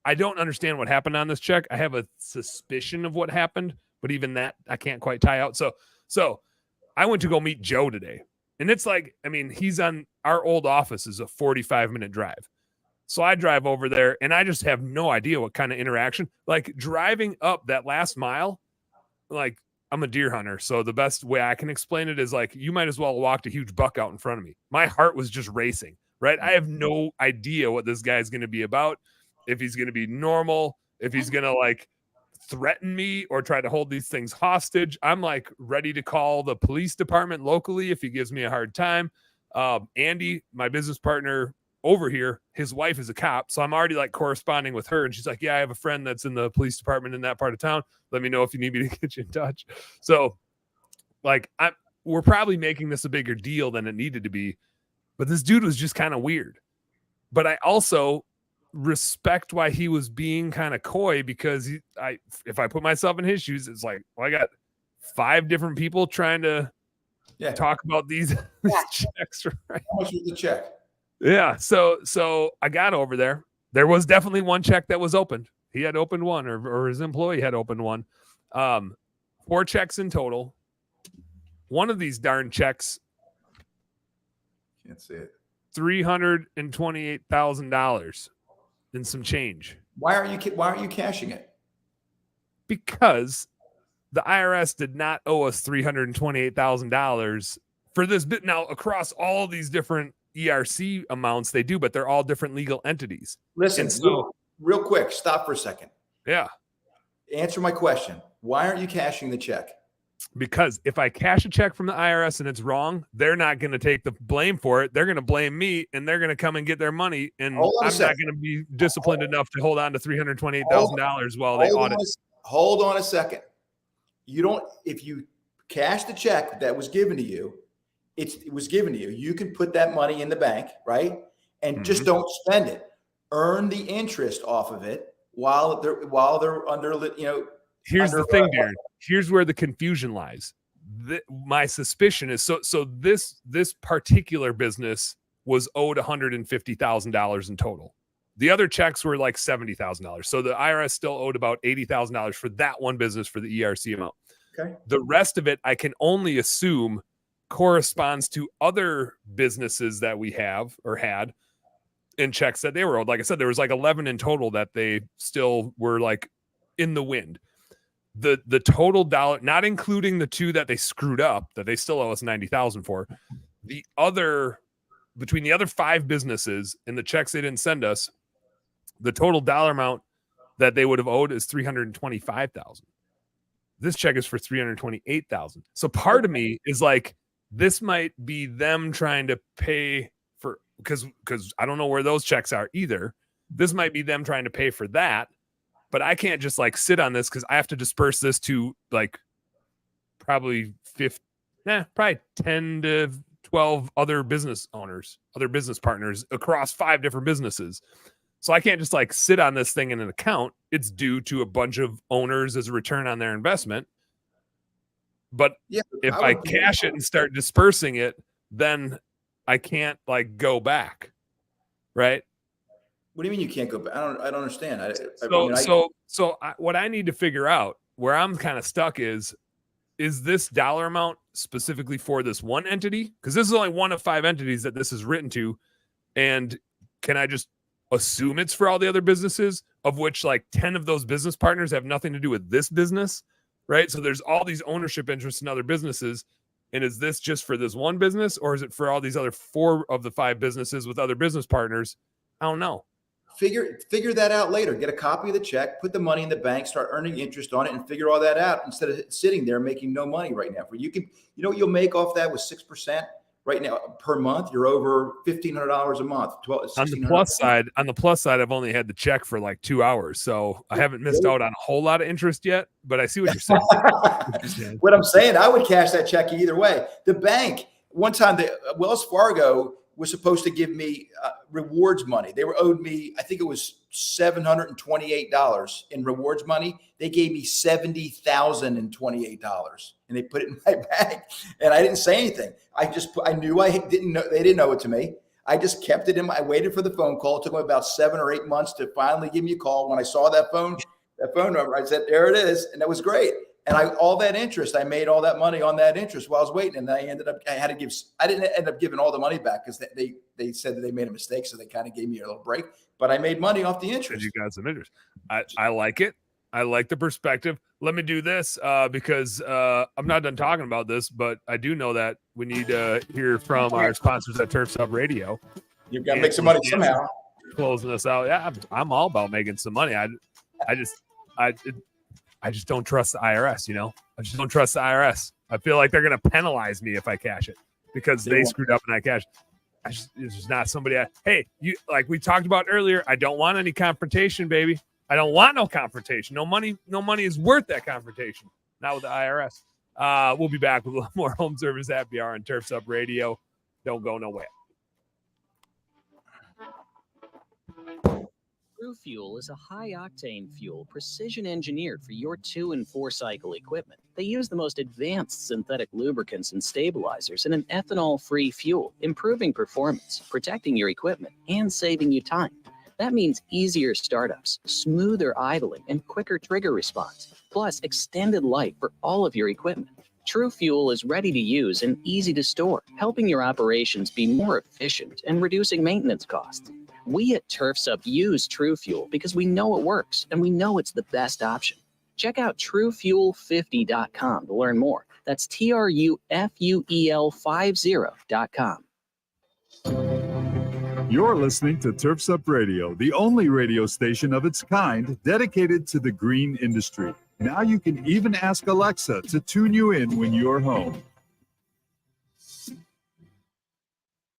S1: I don't understand what happened on this check. I have a suspicion of what happened, but even that I can't quite tie out. So I went to go meet Joe today, and it's like, I mean, he's on our old office is a 45-minute drive. So I drive over there, and I just have no idea what kind of interaction. Like, driving up that last mile, like, I'm a deer hunter, so the best way I can explain it is like, you might as well have walked a huge buck out in front of me. My heart was just racing, right? I have no idea what this guy's going to be about, if he's going to be normal, if he's going to like threaten me or try to hold these things hostage. I'm like ready to call the police department locally if he gives me a hard time. Andy, my business partner over here, his wife is a cop, so I'm already like corresponding with her, and she's like, yeah, I have a friend that's in the police department in that part of town. Let me know if you need me to get you in touch. So like, we're probably making this a bigger deal than it needed to be, but this dude was just kind of weird. But I also respect why he was being kind of coy, because if I put myself in his shoes, it's like, well, I got 5 different people trying to talk about these checks, right?
S2: How much was the check?
S1: Yeah. So I got over there. There was definitely one check that was opened. He had opened one, or his employee had opened one. 4 checks in total. One of these darn checks,
S2: Can't see it.
S1: $328,000 and some change.
S2: Why aren't you cashing it?
S1: Because the IRS did not owe us $328,000 for this bit. Now, across all these different ERC amounts, they do, but they're all different legal entities.
S2: Listen, real quick, stop for a second.
S1: Yeah.
S2: Answer my question. Why aren't you cashing the check?
S1: Because if I cash a check from the IRS and it's wrong, they're not going to take the blame for it. They're going to blame me, and they're going to come and get their money. And I'm not going to be disciplined enough to hold on to $328,000 while they audit.
S2: Hold on a second. If you cash the check that was given to you, it was given to you. You can put that money in the bank, right? And just don't spend it. Earn the interest off of it while they're under,
S1: Here's the thing, Darren. Here's where the confusion lies. My suspicion is so this particular business was owed $150,000 in total. The other checks were like $70,000. So the IRS still owed about $80,000 for that one business for the ERC amount.
S2: Okay.
S1: The rest of it, I can only assume, corresponds to other businesses that we have or had in checks that they were owed. Like I said, there was like 11 in total that they still were like in the wind. The total dollar, not including the 2 that they screwed up, that they still owe us $90,000 for, between the other 5 businesses and the checks they didn't send us, the total dollar amount that they would have owed is $325,000. This check is for $328,000. So part of me is like, this might be them trying to pay for, because I don't know where those checks are either. This might be them trying to pay for that. But I can't just like sit on this, because I have to disperse this to like probably 10 to 12 other business owners, other business partners across 5 different businesses. So I can't just like sit on this thing in an account. It's due to a bunch of owners as a return on their investment. But if I cash it and start dispersing it, then I can't like go back. Right.
S2: What do you mean you can't go back? I don't understand.
S1: What I need to figure out, where I'm kind of stuck, is this dollar amount specifically for this one entity? Because this is only one of 5 entities that this is written to. And can I just assume it's for all the other businesses, of which like 10 of those business partners have nothing to do with this business, right? So there's all these ownership interests in other businesses. And is this just for this one business, or is it for all these other 4 of the 5 businesses with other business partners? I don't know.
S2: Figure that out later. Get a copy of the check, put the money in the bank, start earning interest on it, and figure all that out instead of sitting there making no money right now. You know what you'll make off that with 6% right now per month? You're over $1,500 a month.
S1: On the plus side, I've only had the check for like 2 hours, so I haven't missed out on a whole lot of interest yet. But I see what you're saying.
S2: What I'm saying, I would cash that check either way. The bank, one time, Wells Fargo was supposed to give me rewards money. They were owed me, I think it was $728 in rewards money. They gave me $70,028, and they put it in my bag. And I didn't say anything. I knew I didn't know. They didn't know it to me. I just kept it in I waited for the phone call. It took me about 7 or 8 months to finally give me a call. When I saw that phone number, I said, there it is. And that was great. And all that interest, I made all that money on that interest while I was waiting. And I didn't end up giving all the money back because they said that they made a mistake. So they kind of gave me a little break, but I made money off the interest.
S1: You got some interest. I like it. I like the perspective. Let me do this because I'm not done talking about this, but I do know that we need to hear from our sponsors at Turfs Up Radio.
S2: You've got to make some money somehow.
S1: Closing us out. Yeah, I'm all about making some money. I just don't trust the IRS, I just don't trust the IRS. I feel like they're going to penalize me if I cash it because they screwed up and I cashed. It's just not somebody. Like we talked about earlier, I don't want any confrontation, baby. I don't want no confrontation. No money is worth that confrontation. Not with the IRS. We'll be back with a little more Home Service Happy Hour on Turfs Up Radio. Don't go nowhere.
S8: TrueFuel is a high-octane fuel precision engineered for your 2- and 4-cycle equipment. They use the most advanced synthetic lubricants and stabilizers in an ethanol-free fuel, improving performance, protecting your equipment, and saving you time. That means easier startups, smoother idling, and quicker trigger response, plus extended life for all of your equipment. TrueFuel is ready to use and easy to store, helping your operations be more efficient and reducing maintenance costs. We at Turfs Up use TrueFuel because we know it works and we know it's the best option. Check out TrueFuel50.com to learn more. That's TrueFuel50.com.
S9: You're listening to Turfs Up Radio, the only radio station of its kind dedicated to the green industry. Now you can even ask Alexa to tune you in when you're home.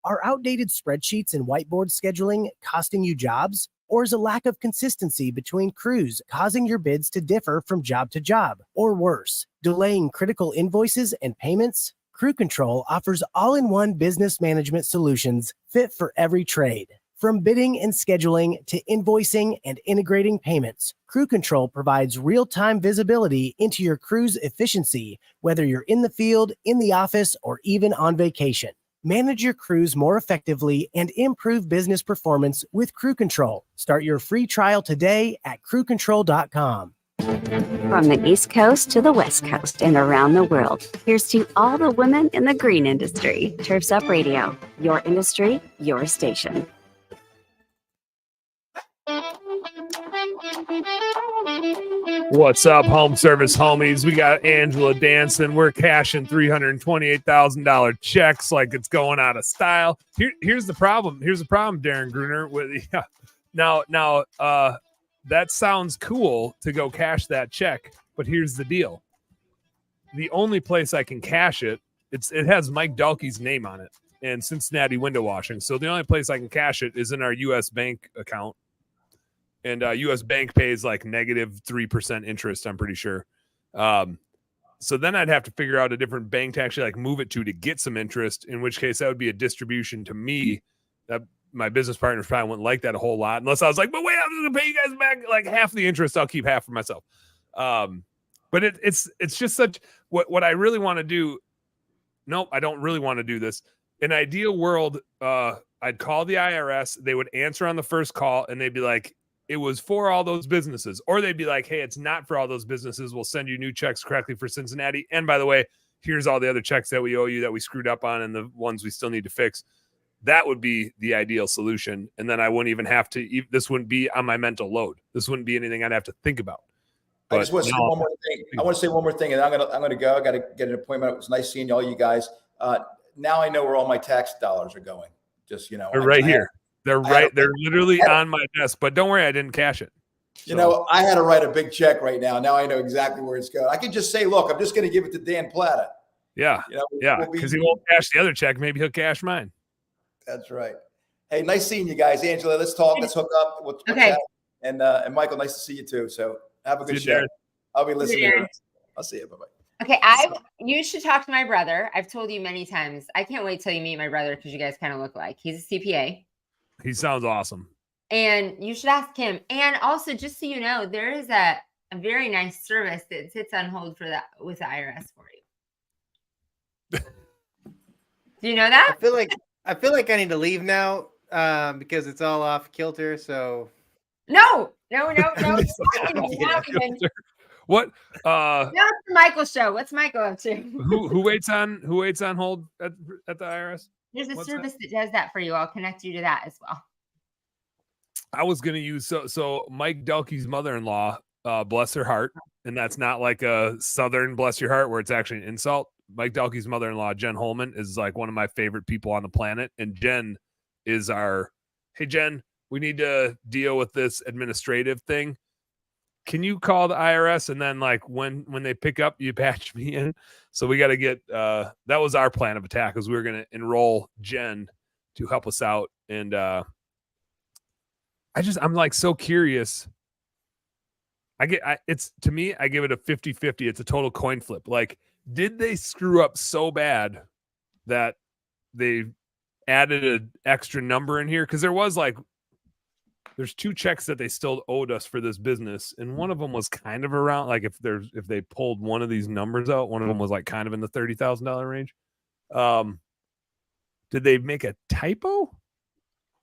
S10: Are outdated spreadsheets and whiteboard scheduling costing you jobs? Or is a lack of consistency between crews causing your bids to differ from job to job? Or worse, delaying critical invoices and payments? Crew Control offers all-in-one business management solutions fit for every trade. From bidding and scheduling to invoicing and integrating payments, Crew Control provides real-time visibility into your crew's efficiency, whether you're in the field, in the office, or even on vacation. Manage your crews more effectively and improve business performance with Crew Control. Start your free trial today at crewcontrol.com.
S11: From the East Coast to the West Coast and around the world, here's to all the women in the green industry. Turfs Up Radio, your industry, your station.
S1: What's up, Home Service homies? We got Angela dancing. We're cashing $328,000 checks like it's going out of style. Here's the problem. Here's the problem, Darren Gruner. Now, that sounds cool to go cash that check, but here's the deal. The only place I can cash it, it has Mike Dalkey's name on it and Cincinnati window washing. So the only place I can cash it is in our U.S. Bank account. And U.S. Bank pays like negative 3% interest, I'm pretty sure. So then I'd have to figure out a different bank to actually like move it to get some interest, in which case that would be a distribution to me that my business partners probably wouldn't like that a whole lot unless I was like, but wait, I'm just gonna pay you guys back like half the interest. I'll keep half for myself. But it's just such what I really want to do. Nope, I don't really want to do this. In an ideal world, I'd call the IRS. They would answer on the first call and they'd be like, it was for all those businesses. Or they'd be like, hey, it's not for all those businesses. We'll send you new checks correctly for Cincinnati. And by the way, here's all the other checks that we owe you that we screwed up on and the ones we still need to fix. That would be the ideal solution. And then I wouldn't even have to, this wouldn't be on my mental load. This wouldn't be anything I'd have to think about. But
S2: I just want to say one more thing. I want to say one more thing, and I'm gonna go. I got to get an appointment. It was nice seeing all you guys. Now I know where all my tax dollars are going. Just
S1: they're right here. They're right. They're literally on my desk. But don't worry, I didn't cash it.
S2: So. I had to write a big check right now. Now I know exactly where it's going. I can just say, look, I'm just going to give it to Dan Plata.
S1: Yeah, because he won't cash the other check. Maybe he'll cash mine.
S2: That's right. Hey, nice seeing you guys, Angela. Let's talk. Let's hook up. We'll chat. And Michael, nice to see you too. So have a good show. I'll be listening. I'll see you. Bye-bye.
S3: Okay, you should talk to my brother. I've told you many times. I can't wait till you meet my brother because you guys kind of look like. He's a CPA.
S1: He sounds awesome.
S3: And you should ask him. And also, just so you know, there is a very nice service that sits on hold for that with the IRS for you. Do you know that?
S7: I feel like I need to leave now because it's all off kilter. So
S3: No.
S1: What?
S3: Now it's the Michael show. What's Michael up to?
S1: Who waits on hold at the IRS?
S3: There's a service that does that for you. I'll connect you to that as well.
S1: I was gonna use so Mike Delkey's mother-in-law, bless her heart, and that's not like a Southern bless your heart where it's actually an insult. Mike Delkey's mother-in-law, Jen Holman, is like one of my favorite people on the planet, and Jen is hey Jen, we need to deal with this administrative thing. Can you call the IRS and then like when they pick up, you patch me in? So we got to get that was our plan of attack, is we were going to enroll Jen to help us out. And I'm like so curious. I give it a 50-50. It's a total coin flip. Like, did they screw up so bad that they added an extra number in here? Because there's 2 checks that they still owed us for this business, and one of them was kind of around like if they pulled one of these numbers out, one of them was like kind of in the $30,000 range. Did they make a typo,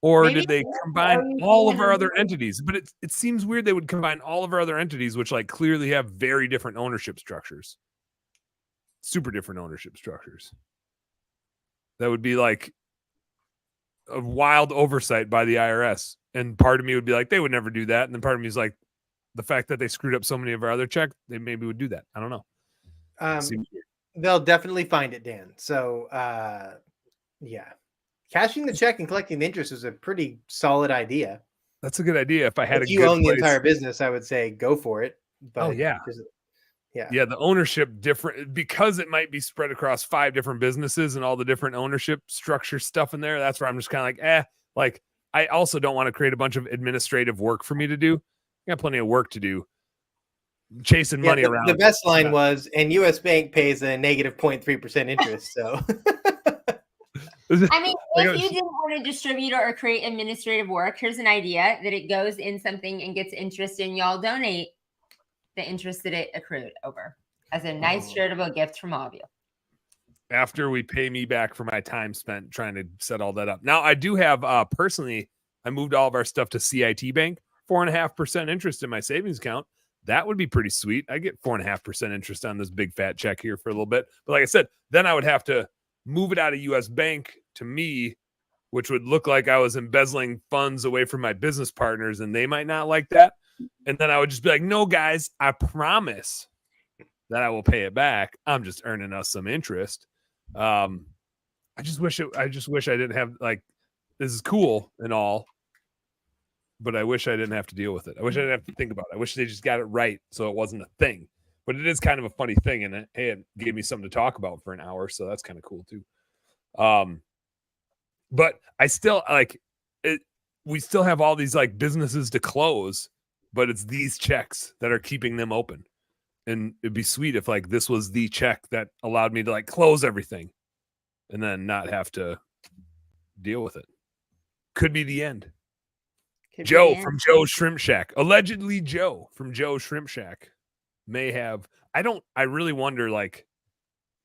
S1: or did they combine all of our other entities? But it seems weird they would combine all of our other entities, which like clearly have very different ownership structures, super different ownership structures. That would be like a wild oversight by the IRS. And part of me would be like, they would never do that. And then part of me is like, the fact that they screwed up so many of our other checks, they maybe would do that. I don't know.
S7: They'll definitely find it, Dan. So, yeah. Cashing the check and collecting the interest is a pretty solid idea.
S1: That's a good idea. If I had
S7: if you own the entire business, I would say go for it. But
S1: yeah. The ownership different, because it might be spread across 5 different businesses and all the different ownership structure stuff in there. That's where I'm just kind of like, I also don't want to create a bunch of administrative work for me to do. I got plenty of work to do. Chasing money around.
S7: The best line was, and U.S. Bank pays a negative 0.3% interest. So,
S3: I mean, if you didn't want to distribute or create administrative work, here's an idea that it goes in something and gets interest, and y'all donate the interest that it accrued over as a nice charitable gift from all of you.
S1: After we pay me back for my time spent trying to set all that up. Now, I do have personally, I moved all of our stuff to CIT Bank, 4.5% interest in my savings account. That would be pretty sweet. I get 4.5% interest on this big fat check here for a little bit. But like I said, then I would have to move it out of US Bank to me, which would look like I was embezzling funds away from my business partners, and they might not like that. And then I would just be like, no, guys, I promise that I will pay it back. I'm just earning us some interest. I just wish I didn't have, like, this is cool and all, but I wish I didn't have to deal with it. I wish I didn't have to think about it. I wish they just got it right so it wasn't a thing. But it is kind of a funny thing, and it gave me something to talk about for an hour, so that's kind of cool too. But I still like it. We still have all these like businesses to close, but it's these checks that are keeping them open. And it'd be sweet if like this was the check that allowed me to like close everything and then not have to deal with it. Could be the end. Joe from Joe's Shrimp Shack. Allegedly Joe from Joe's Shrimp Shack may have. I really wonder, like,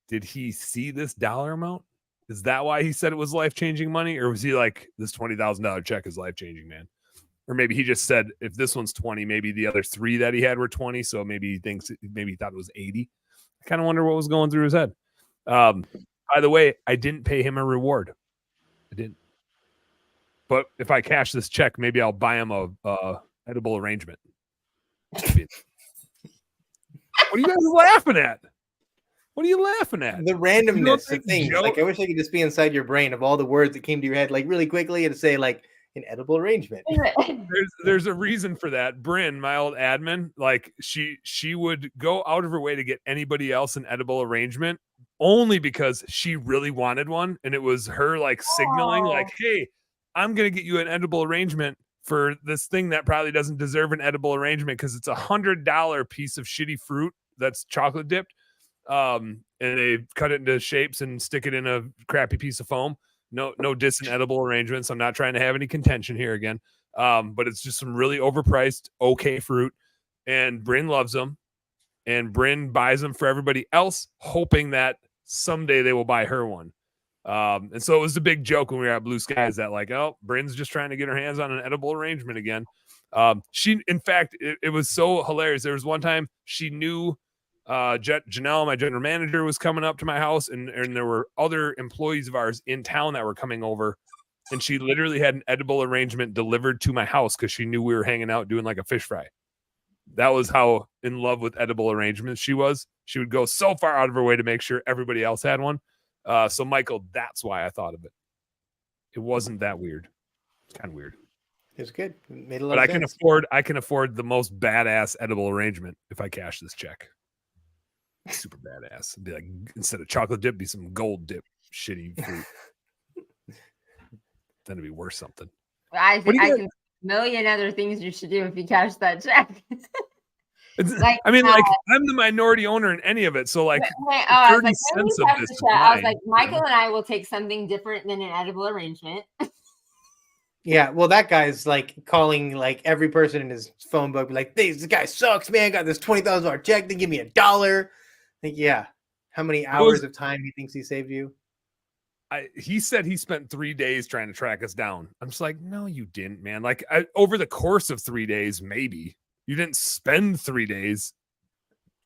S1: did he see this dollar amount? Is that why he said it was life-changing money? Or was he like, this $20,000 check is life-changing, man? Or maybe he just said, if this one's 20, maybe the other 3 that he had were 20. So maybe he thought it was 80. I kind of wonder what was going through his head. By the way, I didn't pay him a reward. I didn't. But if I cash this check, maybe I'll buy him a edible arrangement. What are you guys laughing at? What are you laughing at?
S7: The randomness of things. Like, I wish I could just be inside your brain of all the words that came to your head, like really quickly, and say like an edible arrangement.
S1: There's a reason for that. Bryn, my old admin, like she would go out of her way to get anybody else an edible arrangement only because she really wanted one, and it was her like signaling, like, hey, I'm gonna get you an edible arrangement for this thing that probably doesn't deserve an edible arrangement because it's $100 piece of shitty fruit that's chocolate dipped. And they cut it into shapes and stick it in a crappy piece of foam. No dissing edible arrangements. I'm not trying to have any contention here again, But it's just some really overpriced, okay fruit. And Bryn loves them. And Bryn buys them for everybody else, hoping that someday they will buy her one. And so it was a big joke when we were at Blue Skies that like, oh, Bryn's just trying to get her hands on an edible arrangement again. In fact, it was so hilarious. There was one time she knew Janelle, my general manager, was coming up to my house, and there were other employees of ours in town that were coming over, and she literally had an edible arrangement delivered to my house because she knew we were hanging out doing like a fish fry. That was how in love with edible arrangements she was. She would go so far out of her way to make sure everybody else had one. So Michael, that's why I thought of it. It wasn't that weird. It's kind of weird.
S7: It was good. It made a lot
S1: But
S7: of sense.
S1: I can afford the most badass edible arrangement if I cash this check. Super badass. It'd be like, instead of chocolate dip, be some gold dip shitty fruit. Then it'd be worth something.
S3: I can million other things you should do if you cash that check.
S1: Like, I'm the minority owner in any of it, so like 30 cents of this is
S3: I was
S1: mine.
S3: like, Michael and I will take something different than an edible arrangement.
S7: Yeah, well, that guy's like calling like every person in his phone book, like, this guy sucks, man. Got this $20,000 check. They give me $1. Like, yeah, how many hours of time he thinks he saved you?
S1: He said he spent 3 days trying to track us down. I'm just like, no, you didn't, man. Like over the course of 3 days, maybe you didn't spend 3 days.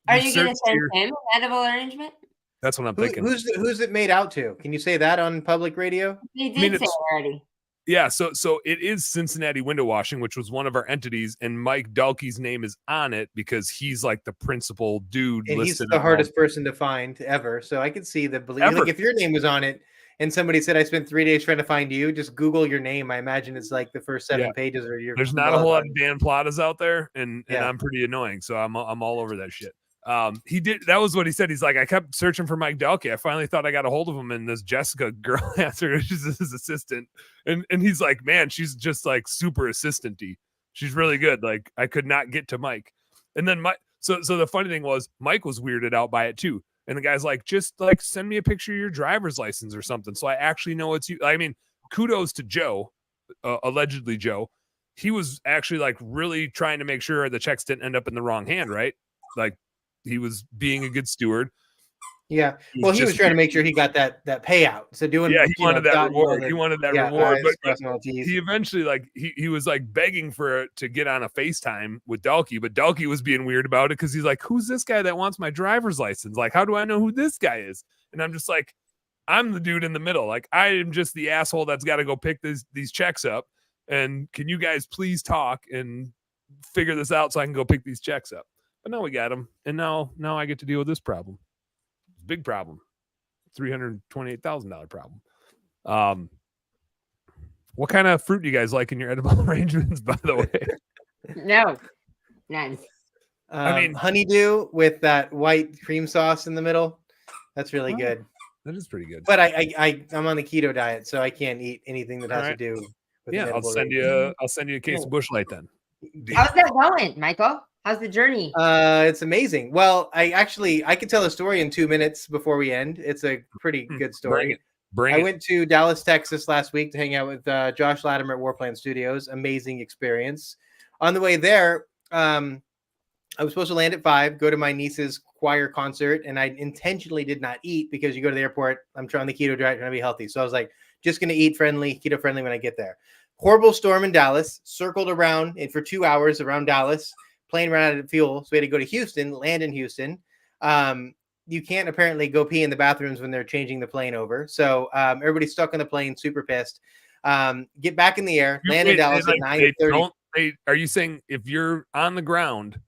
S3: Are you going to send him an edible arrangement?
S1: That's what I'm thinking.
S7: Who's it made out to? Can you say that on public radio?
S3: He did say it already.
S1: Yeah, so it is Cincinnati Window Washing, which was one of our entities, and Mike Dalkey's name is on it because he's like the principal dude.
S7: And he's the hardest person to find ever. So I could see the belief. Like if your name was on it and somebody said, I spent 3 days trying to find you, just Google your name. I imagine it's like the first 7 pages or your.
S1: There's not a whole lot of Dan Platas out there, and I'm pretty annoying, so I'm all over that shit. He did. That was what he said. He's like, I kept searching for Mike Dalkey. I finally thought I got a hold of him, and this Jessica girl answered. She's his assistant, and he's like, man, she's just like super assistant-y. She's really good. Like I could not get to Mike, and then Mike. So the funny thing was, Mike was weirded out by it too. And the guy's like, just like send me a picture of your driver's license or something, so I actually know it's you. I mean, kudos to Joe, allegedly Joe. He was actually like really trying to make sure the checks didn't end up in the wrong hand, right? Like. He was being a good steward.
S7: Yeah. Well, he was trying to make sure he got that payout. So he
S1: wanted that reward. He wanted that reward. But
S7: he
S1: eventually, like, he was like begging to get on a FaceTime with Dalkey, but Dalkey was being weird about it because he's like, who's this guy that wants my driver's license? Like, how do I know who this guy is? And I'm just like, I'm the dude in the middle. Like, I am just the asshole that's got to go pick these checks up. And can you guys please talk and figure this out so I can go pick these checks up? But now we got them, and now I get to deal with this problem. Big problem, $328,000 problem. What kind of fruit do you guys like in your edible arrangements, by the way?
S3: No, none.
S7: I mean, honeydew with that white cream sauce in the middle. That's really good.
S1: That is pretty good.
S7: But I'm on the keto diet, so I can't eat anything that has to do with
S1: I'll send you a case of Busch Light then.
S3: How's that going, Michael? How's the journey?
S7: It's amazing. Well, I could tell a story in 2 minutes before we end. It's a pretty good story. I went to Dallas, Texas last week to hang out with Josh Latimer at Warplan Studios. Amazing experience. On the way there, I was supposed to land at 5, go to my niece's choir concert, and I intentionally did not eat because you go to the airport. I'm trying the keto diet, trying to be healthy. So I was like, just going to eat keto friendly when I get there. Horrible storm in Dallas, circled around for 2 hours around Dallas. Plane ran out of fuel, so we had to go to Houston, land in Houston. You can't apparently go pee in the bathrooms when they're changing the plane over. So everybody's stuck on the plane, super pissed. Get back in the air, land in Dallas at 9:30.
S1: Are you saying if you're on the ground,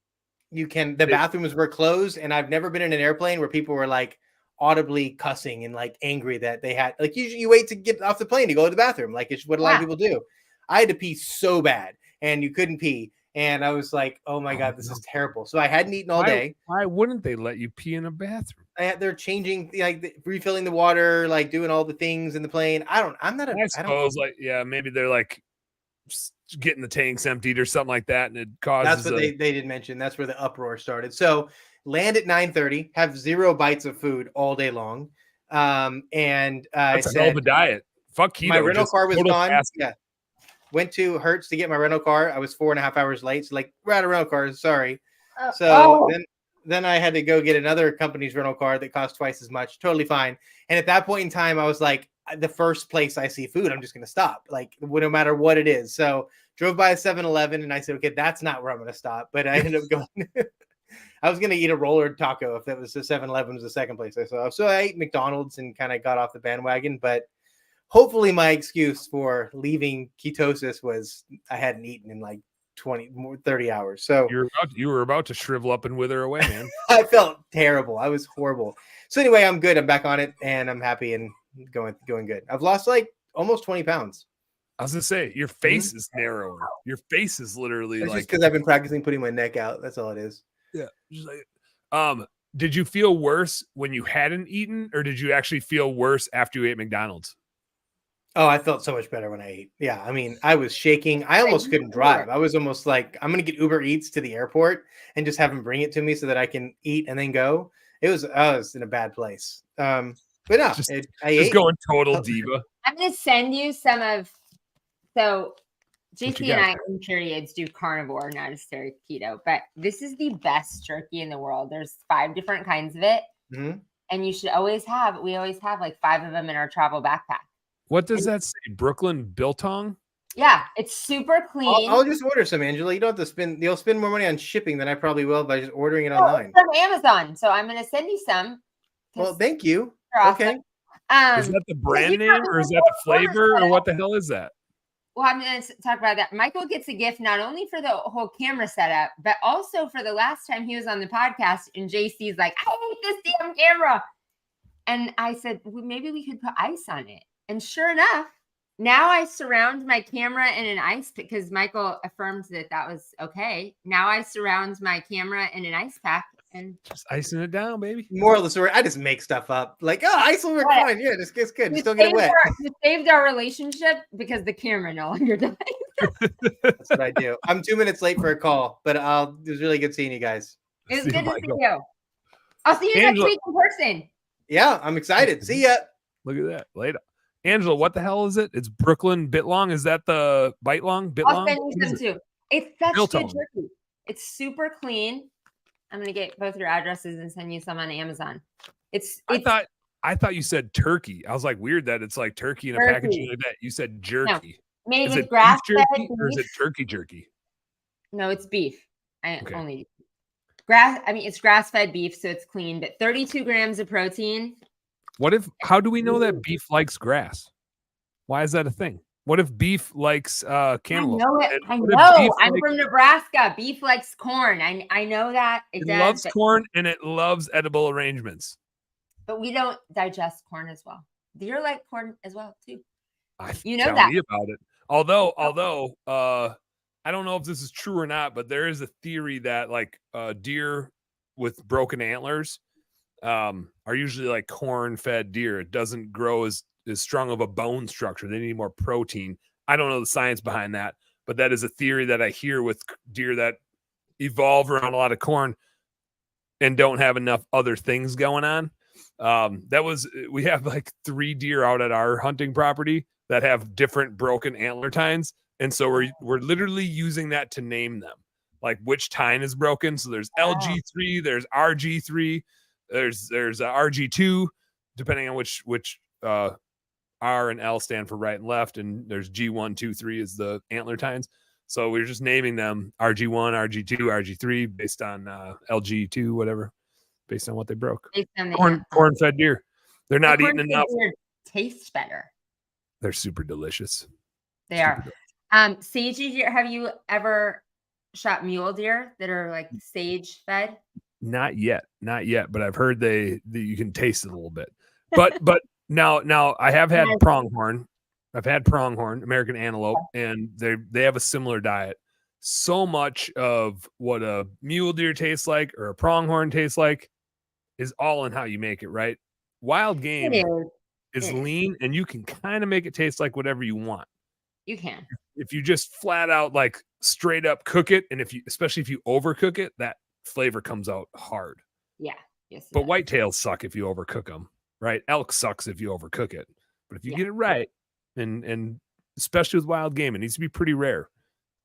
S7: you can? The bathrooms were closed, and I've never been in an airplane where people were like audibly cussing and like angry that they had like usually you wait to get off the plane to go to the bathroom, like it's what a lot of people do. I had to pee so bad, and you couldn't pee. And I was like, oh my God, this is terrible. So I hadn't eaten all day.
S1: Why wouldn't they let you pee in a bathroom?
S7: They're changing, like refilling the water, like doing all the things in the plane. I
S1: suppose maybe they're like getting the tanks emptied or something like that. And it causes.
S7: That's what they did mention. That's where the uproar started. So land at 9:30, have 0 bites of food all day long.
S1: That's a hell of a diet. Fuck keto.
S7: My rental car was gone. Yeah. Went to Hertz to get my rental car. I was 4.5 hours late. So like, we're out of rental cars. Sorry. So then I had to go get another company's rental car that cost twice as much. Totally fine. And at that point in time, I was like, the first place I see food, I'm just going to stop, like no matter what it is. So drove by a 7-Eleven and I said, okay, that's not where I'm going to stop. But I ended up going, I was going to eat a roller taco if that was the 7-Eleven was the second place I saw. So I ate McDonald's and kind of got off the bandwagon. But hopefully my excuse for leaving ketosis was I hadn't eaten in like 30 hours. So
S1: you were about to shrivel up and wither away, man.
S7: I felt terrible. I was horrible. So anyway, I'm good. I'm back on it and I'm happy and going good. I've lost like almost 20 pounds.
S1: I was gonna say your face is narrower. Your face is literally
S7: it's
S1: like
S7: just because I've been practicing putting my neck out. That's all it is.
S1: Yeah. Just like, did you feel worse when you hadn't eaten, or did you actually feel worse after you ate McDonald's?
S7: Oh, I felt so much better when I ate. Yeah, I mean, I was shaking. I almost couldn't drive. I was almost like, I'm gonna get Uber Eats to the airport and just have them bring it to me so that I can eat and then go. I was in a bad place. But no, I ate.
S1: Going total diva.
S3: I'm gonna send you some of. So, JC and I in periods do carnivore, not a strict keto. But this is the best jerky in the world. There's 5 different kinds of it, and you should always have. We always have like 5 of them in our travel backpack.
S1: What does that say? Brooklyn Biltong?
S3: Yeah, it's super clean.
S7: I'll just order some, Angela. You don't have to spend. You'll spend more money on shipping than I probably will by just ordering it online.
S3: From Amazon. So I'm gonna send you some.
S7: Well, thank you. Okay.
S3: Awesome.
S1: Is that the brand name, or is that the flavor, or what the hell is that?
S3: Well, I'm going to talk about that. Michael gets a gift not only for the whole camera setup, but also for the last time he was on the podcast. And JC's like, I hate this damn camera. And I said, well, maybe we could put ice on it. And sure enough, now I surround my camera in an ice pack because Michael affirmed that was okay. Now I surround my camera in an ice pack and
S1: just icing it down, baby.
S7: Moral of the story, I just make stuff up. Like, ice will work fine. Yeah, this gets good. You still get it wet.
S3: You saved our relationship because the camera no longer died.
S7: That's what I do. I'm 2 minutes late for a call, but it was really good seeing you guys.
S3: It was good to see you. I'll see you next week in person.
S7: Yeah, I'm excited. See ya.
S1: Look at that. Later. Angela, what the hell is it? It's Brooklyn Bitlong. Is that the bite long? Bitlong?
S3: I'll send you some too. It's such good jerky. It's super clean. I'm gonna get both your addresses and send you some on Amazon.
S1: I thought you said turkey. I was like, weird that it's like turkey in a packaging like that. You said jerky.
S3: No, made with grass fed beef,
S1: or is it turkey jerky?
S3: No, it's beef. Only grass. I mean, it's grass fed beef, so it's clean. But 32 grams of protein.
S1: How do we know that beef likes grass? Why is that a thing? What if beef likes cantaloupe?
S3: I know. I'm from Nebraska. Beef likes corn. I know that.
S1: It loves corn and it loves edible arrangements.
S3: But we don't digest corn as well. Deer like corn as well too. You know
S1: tell
S3: that.
S1: Me about it. Although I don't know if this is true or not, but there is a theory that like deer with broken antlers are usually like corn-fed deer. It doesn't grow as strong of a bone structure. They need more protein. I don't know the science behind that, but that is a theory that I hear with deer that evolve around a lot of corn and don't have enough other things going on. We have like 3 deer out at our hunting property that have different broken antler tines. And so we're literally using that to name them, like which tine is broken. So there's LG3, there's RG3, there's RG2, depending on which R and L stand for right and left, and there's G1, 2, 3 is the antler tines. So we're just naming them RG1, RG2, RG3 based on LG2, whatever, based on what they broke. Corn-fed deer. They're not eating enough.
S3: Tastes better.
S1: They're super delicious.
S3: They are. Sage deer. Have you ever shot mule deer that are like sage fed?
S1: Not yet. But I've heard that you can taste it a little bit. But Now I have had pronghorn. I've had pronghorn, American antelope, and they have a similar diet. So much of what a mule deer tastes like or a pronghorn tastes like is all in how you make it, right? Wild game is lean, and you can kind of make it taste like whatever you want.
S3: You can.
S1: If you just flat out like straight up cook it, and especially if you overcook it, that flavor comes out hard.
S3: Yeah. Yes.
S1: But whitetails suck if you overcook them. Right, elk sucks if you overcook it, but if you get it right and especially with wild game. It needs to be pretty rare.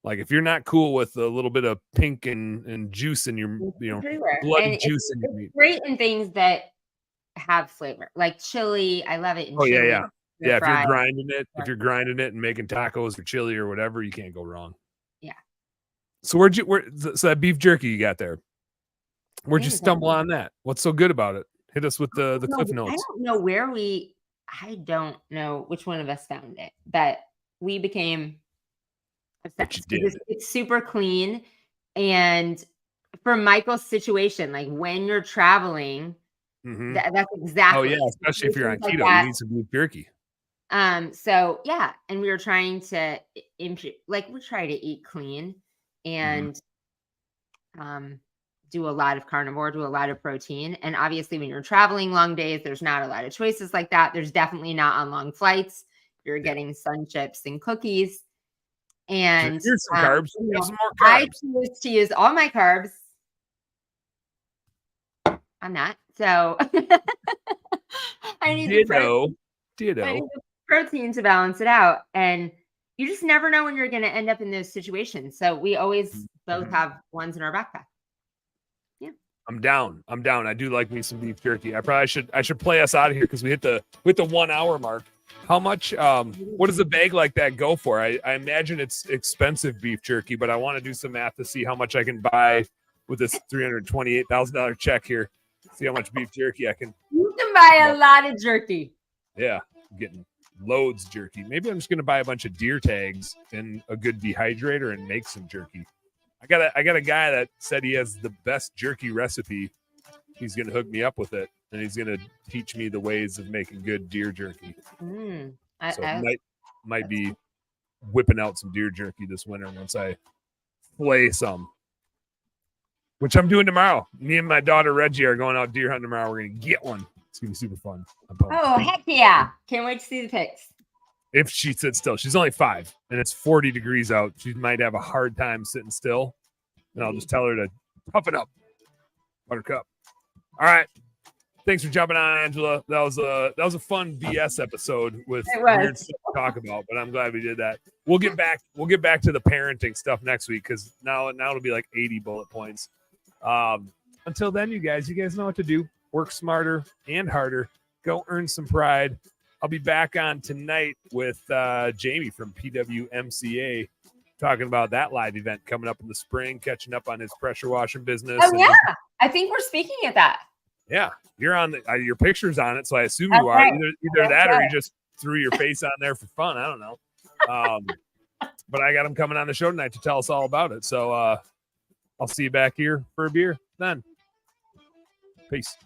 S1: Like if you're not cool with a little bit of pink and juice in your, bloody juice in your meat.
S3: Great in things that have flavor, like chili. I love it in chili.
S1: Yeah. If you're grinding it and making tacos or chili or whatever, you can't go wrong.
S3: Yeah.
S1: So so that beef jerky you got there, where'd you stumble on that? What's so good about it? Hit us with the cliff notes.
S3: I don't know I don't know which one of us found it, but we became obsessed. It's super clean. And for Michael's situation, like when you're traveling, that's exactly.
S1: Oh yeah, especially if you're on keto, you need some beef jerky.
S3: So yeah, and we were trying to we try to eat clean and do a lot of carnivore, do a lot of protein. And obviously when you're traveling long days, there's not a lot of choices like that. There's definitely not on long flights. You're getting sun chips and cookies. And
S1: here's some carbs. Some more carbs.
S3: I choose to use all my carbs on that. So I need the protein to balance it out. And you just never know when you're going to end up in those situations. So we always both have ones in our backpack. Yeah.
S1: I'm down. I do like me some beef jerky. I should play us out of here because we hit the 1 hour mark. How much what does a bag like that go for? I imagine it's expensive beef jerky, but I want to do some math to see how much I can buy with this $328,000 check here. See how much beef jerky I can.
S3: You can buy a lot of jerky.
S1: Yeah, I'm getting loads jerky. Maybe I'm just gonna buy a bunch of deer tags and a good dehydrator and make some jerky. I got a guy that said he has the best jerky recipe. He's gonna hook me up with it, and he's gonna teach me the ways of making good deer jerky. Might be whipping out some deer jerky this winter once I flay some, which I'm doing tomorrow. Me and my daughter Reggie are going out deer hunting tomorrow. We're gonna get one. It's gonna be super fun.
S3: Oh heck yeah! Can't wait to see the pics.
S1: If she sits still, she's only 5 and it's 40 degrees out. She might have a hard time sitting still, and I'll just tell her to toughen up. Buttercup. All right. Thanks for jumping on, Angela. That was a fun BS episode with weird stuff to talk about, but I'm glad we did that. We'll get back to the parenting stuff next week because now it'll be like 80 bullet points. Until then, you guys know what to do. Work smarter and harder. Go earn some pride. I'll be back on tonight with Jamie from PWMCA talking about that live event coming up in the spring, catching up on his pressure washing business.
S3: Oh yeah, I think we're speaking at that.
S1: Yeah, you're on your picture's on it, so I assume you are. Right. Either that or you just threw your face on there for fun. I don't know. But I got him coming on the show tonight to tell us all about it. So I'll see you back here for a beer then. Peace.